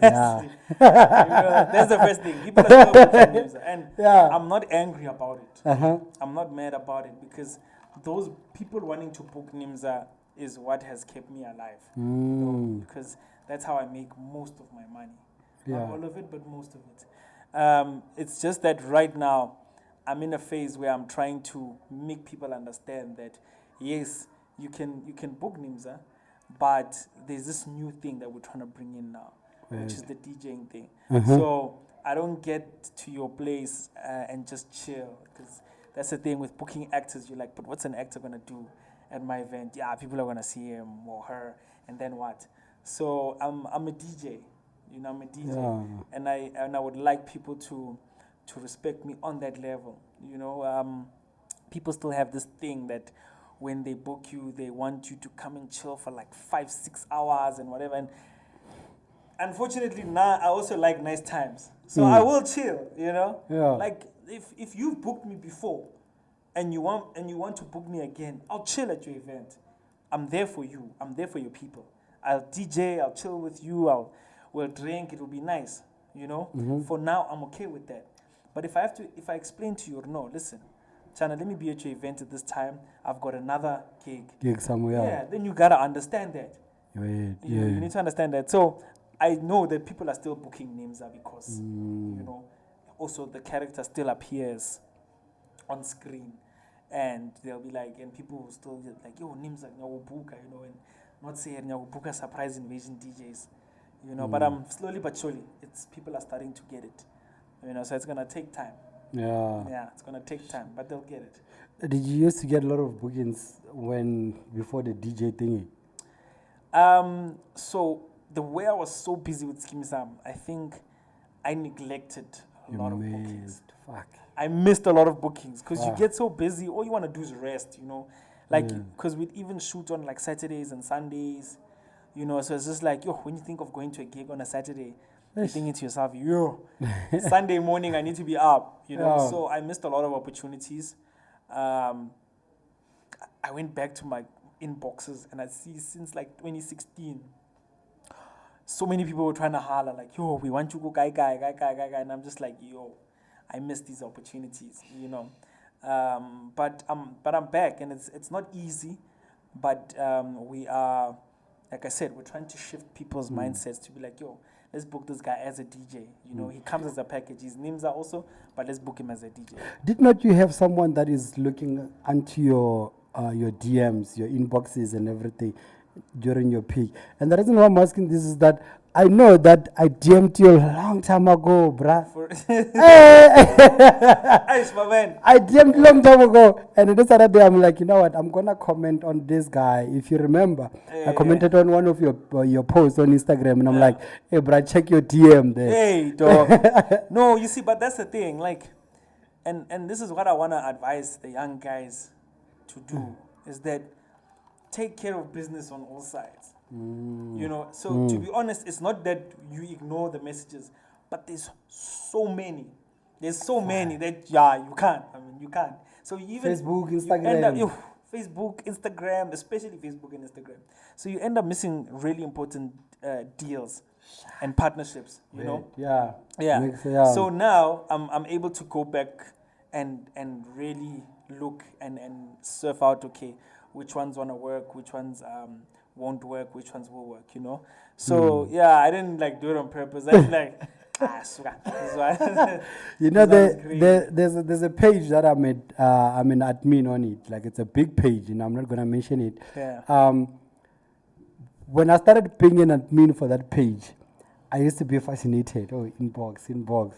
Yeah. That's the first thing. People are still booking Nimza. And Yeah. I'm not angry about it. Uh-huh. I'm not mad about it because those people wanting to book Nimza is what has kept me alive. You know, because that's how I make most of my money. Yeah. Not all of it, but most of it. It's just that right now, I'm in a phase where I'm trying to make people understand that, yes, you can book Nimza, but there's this new thing that we're trying to bring in now, which is the DJing thing. So I don't get to your place and just chill, because that's the thing with booking actors. You're like, but what's an actor gonna do at my event? Yeah, people are gonna see him or her, and then what? So I'm a DJ. You know, I'm a DJ, and I would like people to respect me on that level. You know, people still have this thing that when they book you, they want you to come and chill for like 5-6 hours and whatever. And unfortunately, now I also like nice times, so I will chill. You know, like if you've booked me before, and you want to book me again, I'll chill at your event. I'm there for you. I'm there for your people. I'll DJ. I'll chill with you. We'll drink. It'll be nice. You know. For now, I'm okay with that. But if I explain to you, no, listen, Chana, let me be at your event at this time. I've got another gig somewhere. Yeah, then you gotta understand that. Wait, You need to understand that. So I know that people are still booking Nimza because you know, also the character still appears on screen, and they'll be like, and people will still get like, yo, Nimza, Nyawobuka, you know, and not say Nyawobuka SupriseInvasionDjs, you know. But slowly but surely, people are starting to get it, you know. So it's gonna take time. Yeah, it's gonna take time, but they'll get it. Did you used to get a lot of bookings before the DJ thingy? So the way I was so busy with Skeem Sam, I think I neglected a lot of bookings. Fuck. I missed a lot of bookings because you get so busy. All you want to do is rest, Like, because we'd even shoot on like Saturdays and Sundays, So it's just like, when you think of going to a gig on a Saturday, you're thinking to yourself, Sunday morning I need to be up, So I missed a lot of opportunities. I went back to my inboxes and I see since like 2016, so many people were trying to holler like, we want you to go guy, and I'm just like, I missed these opportunities, But I'm back, and it's not easy, but we are, like I said, we're trying to shift people's mindsets to be like, let's book this guy as a DJ. He comes as a package. His names are also, but let's book him as a DJ. Did not you have someone that is looking into your DMs, your inboxes, and everything during your peak? And the reason why I'm asking this is that I know that I DM'd you a long time ago, bruh. My man. I DM'd long time ago, and this other day I'm like, you know what? I'm gonna comment on this guy. If you remember, I commented on one of your posts on Instagram, and I'm like, hey, bruh, check your DM there. Hey, dog. No, you see, but that's the thing, like, and this is what I wanna advise the young guys to do is that take care of business on all sides. So to be honest, it's not that you ignore the messages, but there's so many that you can't. You can't. So you even Facebook, Instagram. You end up, Facebook, Instagram, especially Facebook and Instagram. So you end up missing really important deals and partnerships. Yeah. So now I'm able to go back and really look and surf out. Okay, which ones wanna work, which ones won't work, which ones will work, So I didn't like do it on purpose. I was like, there's a page that I'm an admin on it. Like it's a big page, and I'm not gonna mention it. Yeah. When I started being an admin for that page, I used to be fascinated. Inbox.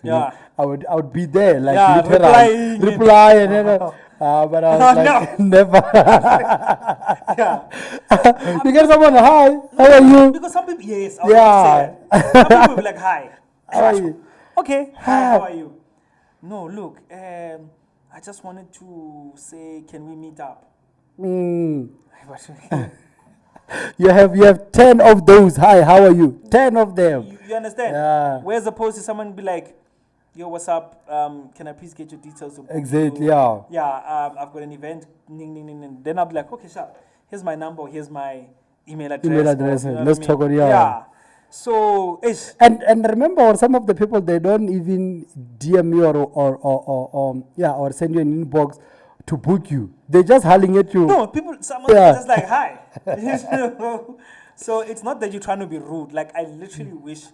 Yeah. I would be there, like reply, and then, but I was like, never. Because someone, hi, how are you? Because some people, yes, I was going to say that. Some people will be like, hi. How are you? Okay, hi, how are you? No, look, I just wanted to say, can we meet up? You have 10 of those. Hi, how are you? 10 of them. You understand? Yeah. Whereas opposed to someone be like, yo, what's up? Can I please get your details? Exactly, yeah. Yeah, I've got an event. Then I'll be like, okay, sure. Here's my number. Here's my email address. Let's talk on Yeah. So it's and remember, some of the people, they don't even DM you or send you an inbox to book you. They're just howling at you. No, someone just like, hi. So it's not that you're trying to be rude. Like, I literally wish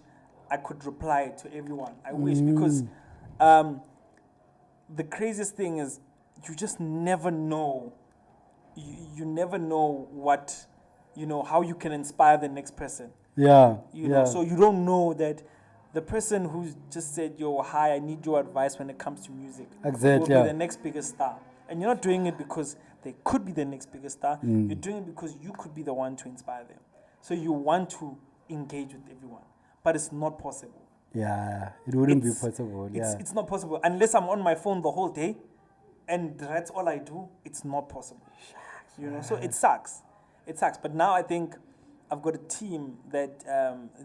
I could reply to everyone. I wish, because the craziest thing is you just never know. You never know what, how you can inspire the next person. Yeah. You know, so you don't know that the person who just said, yo, hi, I need your advice when it comes to music. Exactly. Will be the next biggest star. And you're not doing it because they could be the next biggest star. You're doing it because you could be the one to inspire them. So you want to engage with everyone. But it's not possible. Yeah, it wouldn't be possible. It's not possible. Unless I'm on my phone the whole day and that's all I do, it's not possible. So it sucks. It sucks. But now I think I've got a team that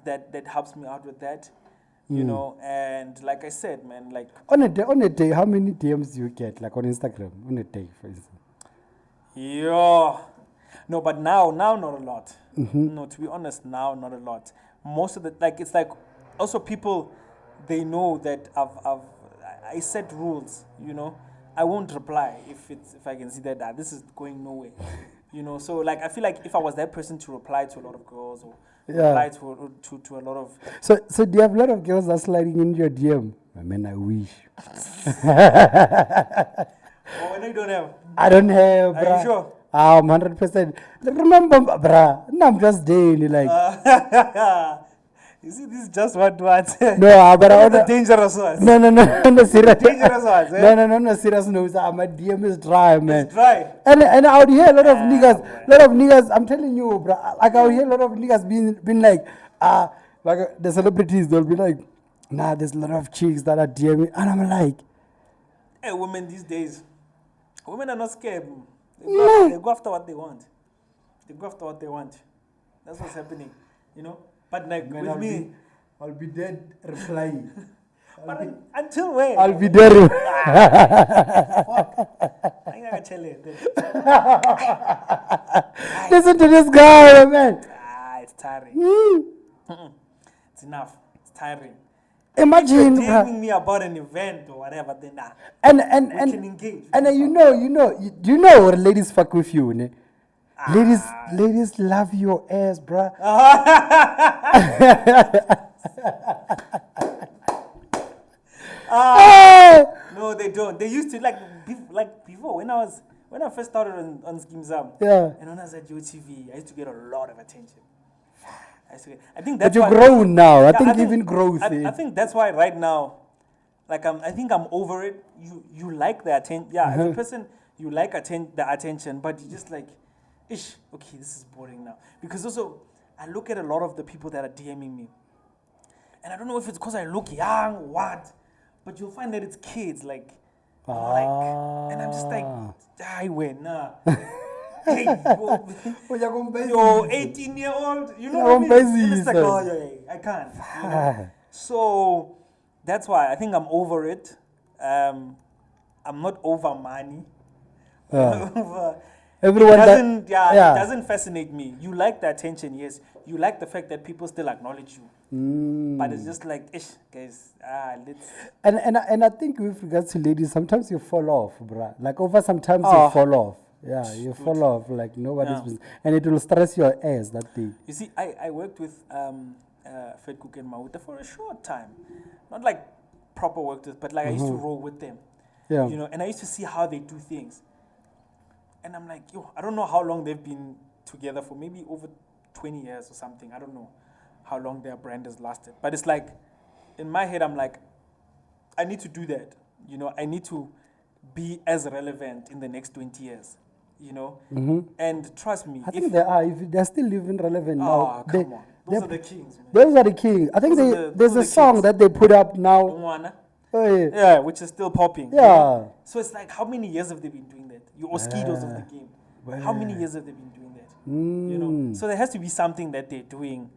that helps me out with that. And like I said, man, like on a day, how many DMs do you get, like on Instagram, on a day, for instance? No, but now not a lot. No, to be honest, now not a lot. Most of the it's like also people, they know that I set rules. I won't reply if I can see that this is going nowhere. So like I feel like if I was that person to reply to a lot of girls or reply to a lot of so do you have a lot of girls that's sliding into your DM? I mean, I wish. Oh, I know you don't have. I don't have. Are you sure? 100%. Remember, bruh, I'm just daily like. You see, this is just what. No, but I the dangerous ones. No, serious. Dangerous ones, eh? No, serious news. My DM is dry, man. It's dry. And I would hear a lot of niggas. I'm telling you, bro. Like I would hear a lot of niggas being like, the celebrities. They'll be like, nah, there's a lot of chicks that are DMing, and I'm like, hey, women these days, women are not scared. They go after what they want. They go after what they want. That's what's happening, you know. But like man, with me, I'll be dead replying. but until when? I'll be dead. Fuck. I'm gonna tell you. Listen to this guy, man. It's tiring. It's enough. It's tiring. Imagine if you're telling me about an event or whatever, then we can engage. And you know what ladies fuck with you, ne? Ladies love your ass, bruh. No, they don't. They used to like before when I first started on Skeem. Yeah. And when I was at Yotv, I used to get a lot of attention. I think But that's you why. grown now. I think think even growth. I think that's why right now, like I think I'm over it. You like the attention. Yeah, as a person, you like the attention, but you just like, ish. Okay, this is boring now. Because also, I look at a lot of the people that are DMing me, and I don't know if it's because I look young or what, but you'll find that it's kids like, and I'm just like, I win, nah. Hey, yo, 18-year-old, you know what I mean? And it's like, oh, yeah, I can't. You know? So that's why I think I'm over it. I'm not over money. Everyone it doesn't fascinate me. You like the attention, yes. You like the fact that people still acknowledge you. But it's just like, ish, guys, let's. And I think with regards to ladies, sometimes you fall off, bruh. Like over sometimes you fall off. Yeah, you fall off like nobody's business. And it will stress your ass that day. You see, I worked with Fed Cook and Mauta for a short time. Not like proper worked with, but like I used to roll with them. Yeah. You know, and I used to see how they do things. And I'm like, yo, I don't know how long they've been together for, maybe over 20 years or something. I don't know how long their brand has lasted. But it's like, in my head, I'm like, I need to do that. You know, I need to be as relevant in the next 20 years. You know? And trust me. I think they are. If they're still living relevant now. Come on. Those are the kings, man. Those are the kings. I think there's a song that they put up now. Yeah, which is still popping. Yeah. You know? So it's like, how many years have they been doing that? You mosquitoes of the game. How many years have they been doing that? You know? So there has to be something that they're doing,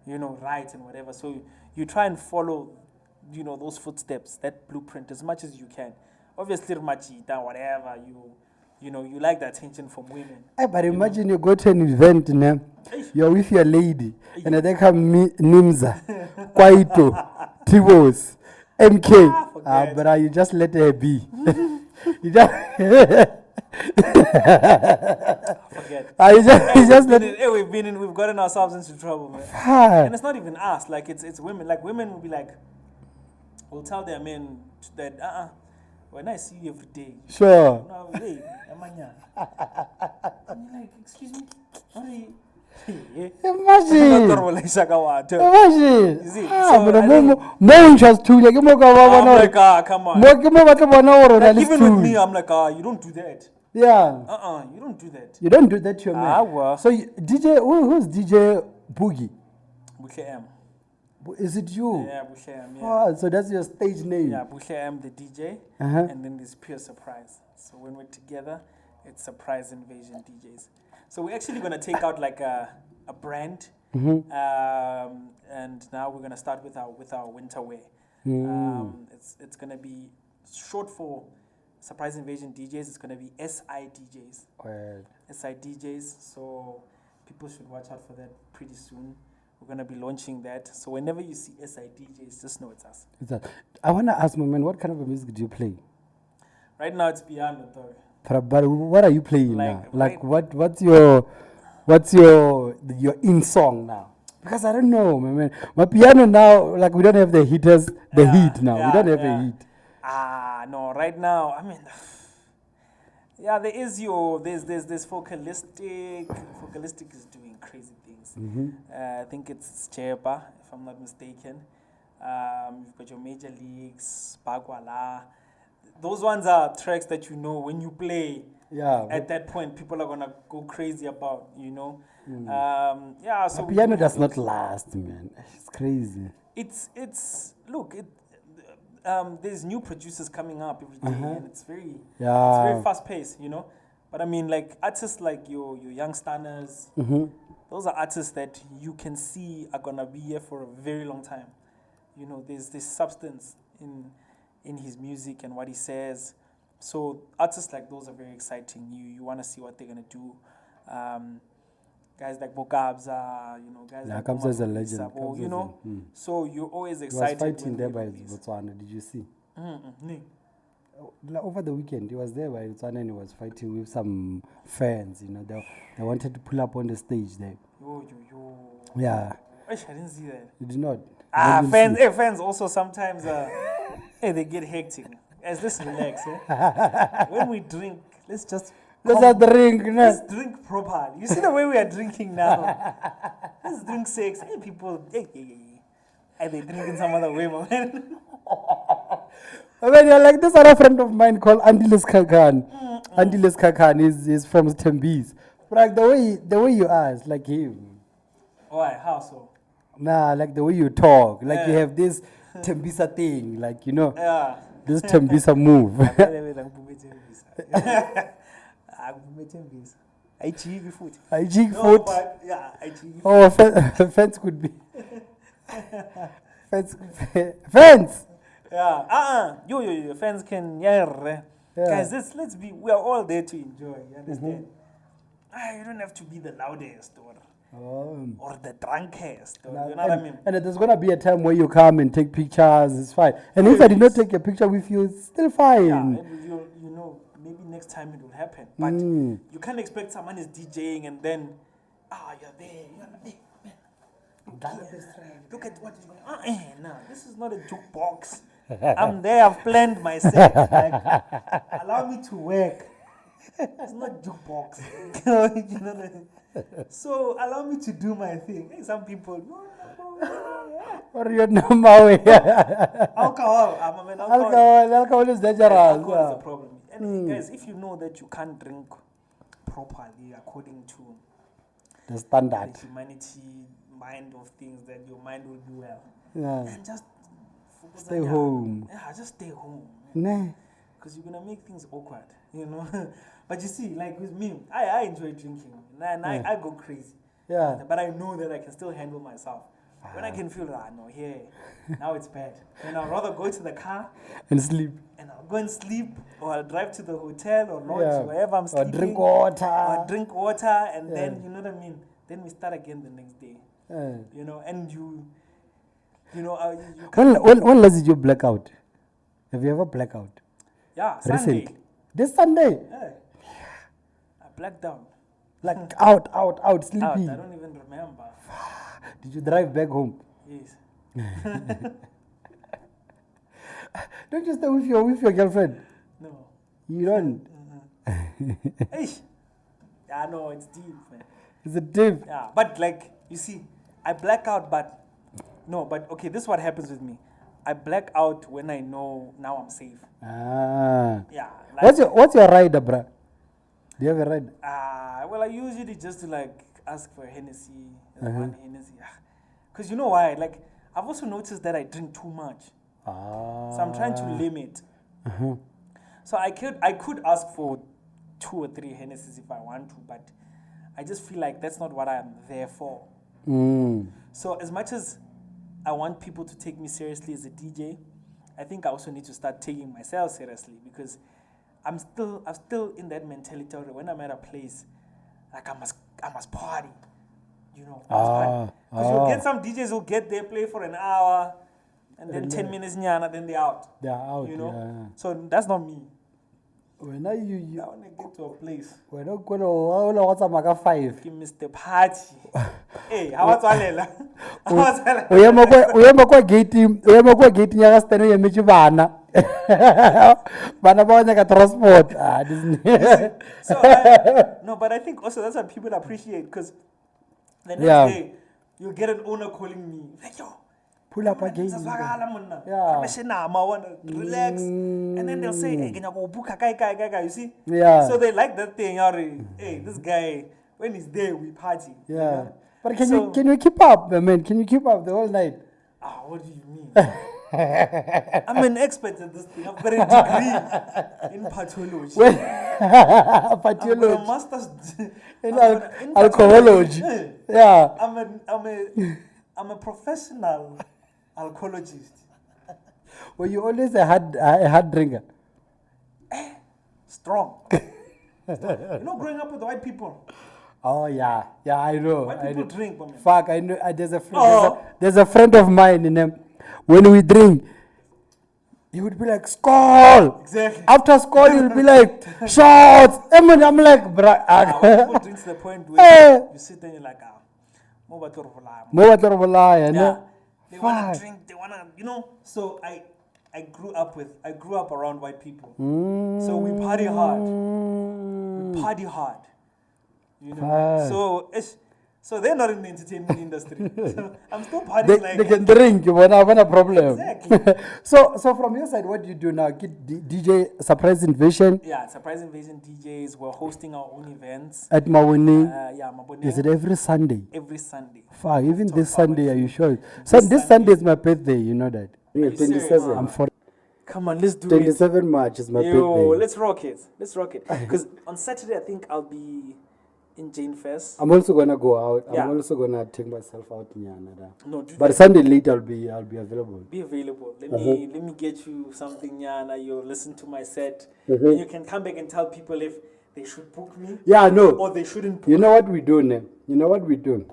you know, right and whatever. So you try and follow, you know, those footsteps, that blueprint as much as you can. Obviously, machita, whatever, you know, you like the attention from women. But imagine you go to an event, you're with your lady, and they come Nimza, Kwaito, Tibos, MK. But you just let her be. You just forget. You just let we've gotten ourselves into trouble, man. And it's not even us. Like it's women. Like women will be like, will tell their men that when I see you every day. Sure. No, hey, Amanya. I'm like, excuse me. Sorry. Imagine. Imagine. You see, come on. Like, even with me, I'm like, you don't do that. Yeah. You don't do that. You don't do that to your man. Well. So DJ, who's DJ Boogie? Buhle M. Is it you? Yeah, Buhle M. Yeah. So that's your stage name. Yeah, Buhle M, the DJ, and then there's Pure Surprise. So when we're together, it's SupriseInvasionDjs. So we're actually gonna take out like a brand, and now we're gonna start with our winter wear. It's gonna be short for SupriseInvasionDjs. It's gonna be SIDJs. SIDJs. So people should watch out for that pretty soon. We're gonna be launching that. So whenever you see SIDJs, just know it's us. I wanna ask, my man, what kind of music do you play? Right now it's piano, though. But what are you playing now? Like right, what's your in song now? Because I don't know, man. My piano now, like we don't have the heaters, heat now. We don't have the heat. No, right now, I mean, Yeah, there's Focalistic. Focalistic is doing crazy things. I think it's Chepa, if I'm not mistaken. You've got your Major Leagues, Bagwala. Those ones are tracks that you know when you play. Yeah. At that point, people are gonna go crazy about, you know. So piano does not last, man. It's crazy. There's new producers coming up every day, and it's very fast paced, you know. But I mean, like artists like your young stunners, those are artists that you can see are gonna be here for a very long time. You know, there's this substance in his music and what he says. So artists like those are very exciting. You want to see what they're gonna do. Guys like Bokabza, you know, guys like Kamsa is a legend. you know. So you're always excited. He was fighting there by Botswana. Did you see? Over the weekend, he was there by Botswana and he was fighting with some fans. You know, they wanted to pull up on the stage there. Yeah. I didn't see that. You did not. Fans also sometimes they get hectic. Guys, let's relax. When we drink, let's drink. Let's drink properly. You see the way we are drinking now. Let's drink sex. Hey, people. Hey. Are they drinking some other way, man? I mean, you're like this other friend of mine called Andiles Kakan. Andiles Kakan is from Tembis. But like the way you are, it's like him. Why? How so? Nah, like the way you talk. Like you have this Tembisa thing. Like, you know. Yeah. This Tembisa move. I cheat foot. Yeah, I cheat. Oh, fence could be. Fence. Yeah. Yo. Fans can. Yeah. Guys, we are all there to enjoy. You understand? You don't have to be the loudest or the drunkest. You know what I mean? And there's going to be a time where you come and take pictures. It's fine. And if I did not take a picture with you, it's still fine. Yeah, you know, maybe next time it will happen. But you can't expect someone is DJing and then, you're there. You're like, hey, man. Look at what is going on. No, this is not a jukebox. I'm there. I've planned myself. Like, allow me to work. It's not jukebox. You know what I mean? So allow me to do my thing. Hey, some people, or your number way. Alcohol is dangerous. Alcohol is a problem. And guys, if you know that you can't drink properly according to the standard, the humanity mind of things, that your mind will do well. Yeah. And just stay home. Yeah, just stay home. Nah. Because you're gonna make things awkward, you know. But you see, like with me, I enjoy drinking, and I go crazy. Yeah. But I know that I can still handle myself. When I can feel now it's bad. Then I'll rather go to the car and sleep. And I'll go and sleep, or I'll drive to the hotel or lodge, wherever I'm sleeping. Or drink water. And then, you know what I mean? Then we start again the next day. You know, and you when last did you black out? Have you ever black out? Yeah, Sunday. This Sunday? Yeah. I blacked out. Like out, sleepy. I don't even remember. Did you drive back home? Yes. Don't you stay with your girlfriend? No. You don't? Yeah, no, it's deep, man. Is it deep? Yeah, but like, you see, I black out, but okay, this is what happens with me. I black out when I know now I'm safe. Yeah. Like, what's your rider, bruh? Do you have a rider? Well, I usually just to like ask for a Hennessy, one Hennessy. Because you know why? Like, I've also noticed that I drink too much. So I'm trying to limit. So I could ask for 2 or 3 Hennessy's if I want to, but I just feel like that's not what I'm there for. So as much as I want people to take me seriously as a DJ, I think I also need to start taking myself seriously, because I'm still in that mentality where when I'm at a place, like I must party, you know. Because you'll get some DJs who'll get there, play for an hour, and then 10 minutes nyana, then they're out. You know. Yeah. So that's not me. When I want to get to a place. When I go to what's a maga 5. Give Mr. Party. Hey, how was Alela? Uyama kwa gate ya Sdeni ya Michibana. But about like a transport. So no, but I think also that's what people appreciate because the next Yeah. day you'll get an owner calling me like, yo, Pull up again. yeah. Relax, and then they'll say, hey, can you go book a guy, you see? Yeah. So they like that thing. Hey, this guy, when he's there, we party. Yeah. You know? But So- can you keep up, man? Can you keep up the whole night? What do you mean? I'm an expert at this thing. I've got a degree in pathology. I've got a Pathology. master's In in alcoholology. pathology. Yeah. I'm a professional alcohologist. Were you always a hard drinker? Strong. You know, growing up with white people, Oh yeah, yeah, I know. white I people know. drink, man. Fuck, I know. There's a friend. Oh. There's a friend of mine. In when we drink, he would be like, "Skull." Exactly. After skull, he'll be like, "Shots." I'm like, "Bruh." White people drink to the point where you sit there and you're like, more about to rely. More than a lie, you Yeah. know? They want Fuck. to drink, they want to, you know. So I grew up around white people. So we party hard. We party hard. You know. Fuck. So they're not in the entertainment industry. So I'm still partying like They can drink, you won't have a problem. Exactly. So from your side, what do you do now? DJ Surprise Invasion Yeah, Surprise Invasion DJs. We're hosting our own events. at Mawini. Yeah, Mabone. Is it every Sunday? Every Sunday. Fuck, even Talk this about Sunday, it. are you sure? So this Sunday is my birthday, you know that? you serious? I'm 40. Come on, let's do it. 27 March is my Yo, birthday. let's rock it. Let's rock it. Because on Saturday, I think I'll be in Jane Fest. I'm also gonna go out. Yeah. I'm also gonna take myself out in Yanada. No, do But that. Sunday late I'll be available. Be available. Let Uh-huh. me get you something, Yana. You'll listen to my set. Uh-huh. And you can come back and tell people if they should book me Yeah, no. or they shouldn't book You know what we do now? You know what we do?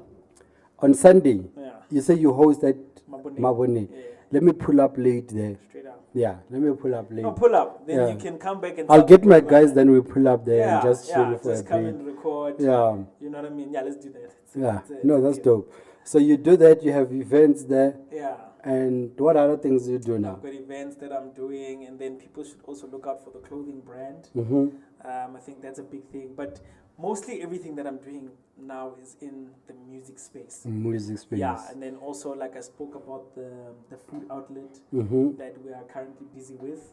On Sunday, Yeah. you say you host at Mabone. Mabone. Yeah. Let me pull up late there. Straight up. Yeah, let me pull up late. No, pull up. Then Yeah. you can come back and I'll tell get my people, guys, then we pull up there yeah, and just chill for just a come bit. and record. Yeah, You know what I mean? Yeah, let's do that. yeah. It's No, a that's deal. dope. So you do that, you have events there, Yeah. and what other things do you do now? I've got events that I'm doing, and then people should also look out for the clothing brand. Mm-hmm. I think that's a big thing. But mostly everything that I'm doing now is in the music space. Music space. Yeah, and then also like I spoke about the food outlet Mm-hmm. that we are currently busy with.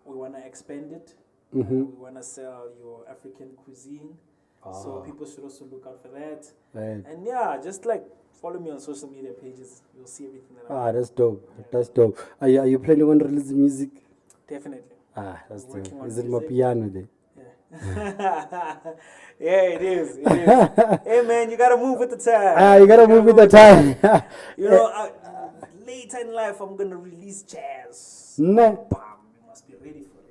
We want to expand it. Mm-hmm. We want to sell your African cuisine. So Ah. people should also look out for that. Right. And yeah, just like follow me on social media pages. You'll see everything that I'm That's dope. That's dope. Are you planning on releasing music? Definitely. That's Working dope. on Is it my music. piano there? Yeah. Yeah, it is. It is. Hey man, you gotta move with the time. You gotta move with the time. You know, later in life, I'm gonna release jazz. Nah. Bam, you must be ready for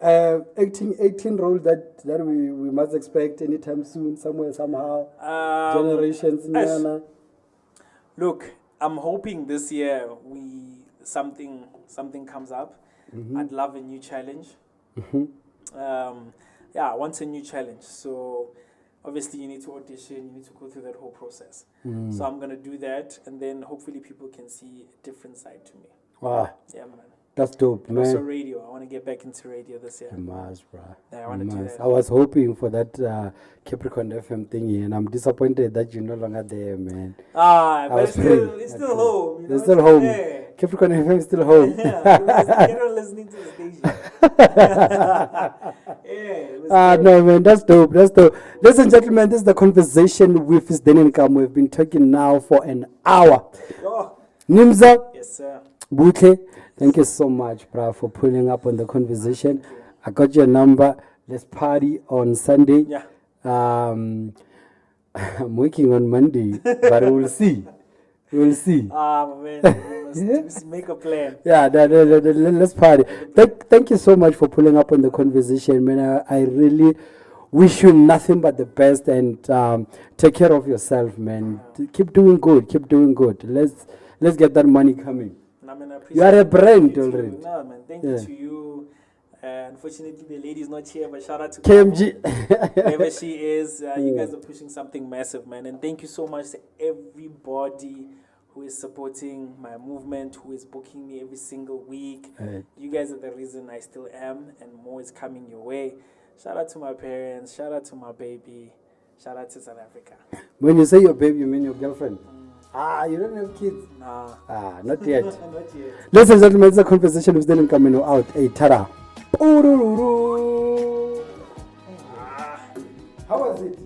it. 18 role that we must expect anytime soon, somewhere, somehow. Generations, Ash, nyana. Look, I'm hoping this year something comes up. I'd love a new challenge. I want a new challenge. So obviously you need to audition, you need to go through that whole process. So I'm gonna do that, and then hopefully people can see a different side to me. Wow, Yeah, man. that's dope, And also man. radio. I want to get back into radio this year. Mars, bro. Yeah, I wanna do that. I was hoping for that Capricorn FM thingy, and I'm disappointed that you're no longer there, man. But was praying. it's still home. You know, It's still home. Yeah. Capricorn FM is still home. Get on listening to the station. Yeah. No, man, that's dope. That's dope. Ladies and gentlemen, this is the conversation with Sdeni and Kamo. We've been talking now for an hour. Oh, Nimza, yes, sir. Buhle, thank you so much, bro, for pulling up on the conversation. I got your number. Let's party on Sunday. Yeah. I'm working on Monday, but we'll see. We'll see. Man, we must make a plan. Yeah, let's party. Thank you so much for pulling up on the conversation, man. I really wish you nothing but the best, and take care of yourself, man. Keep doing good. Keep doing good. Let's get that money coming. I mean, I You appreciate are a it. brand Thank you already. to- No, man. Thank Yeah. you to you. Unfortunately, the lady's not here, but shout out to KMG. wherever she is. You guys are pushing something massive, man. And thank you so much to everybody who is supporting my movement, who is booking me every single week. Right. You guys are the reason I still am, and more is coming your way. Shout out to my parents. Shout out to my baby. Shout out to South Africa. When you say your baby, you mean your girlfriend? You don't have kids? Nah. Not yet. Not yet. Ladies and gentlemen, it's a conversation with Sdeni and Kamo out. Hey, Tara. How was it?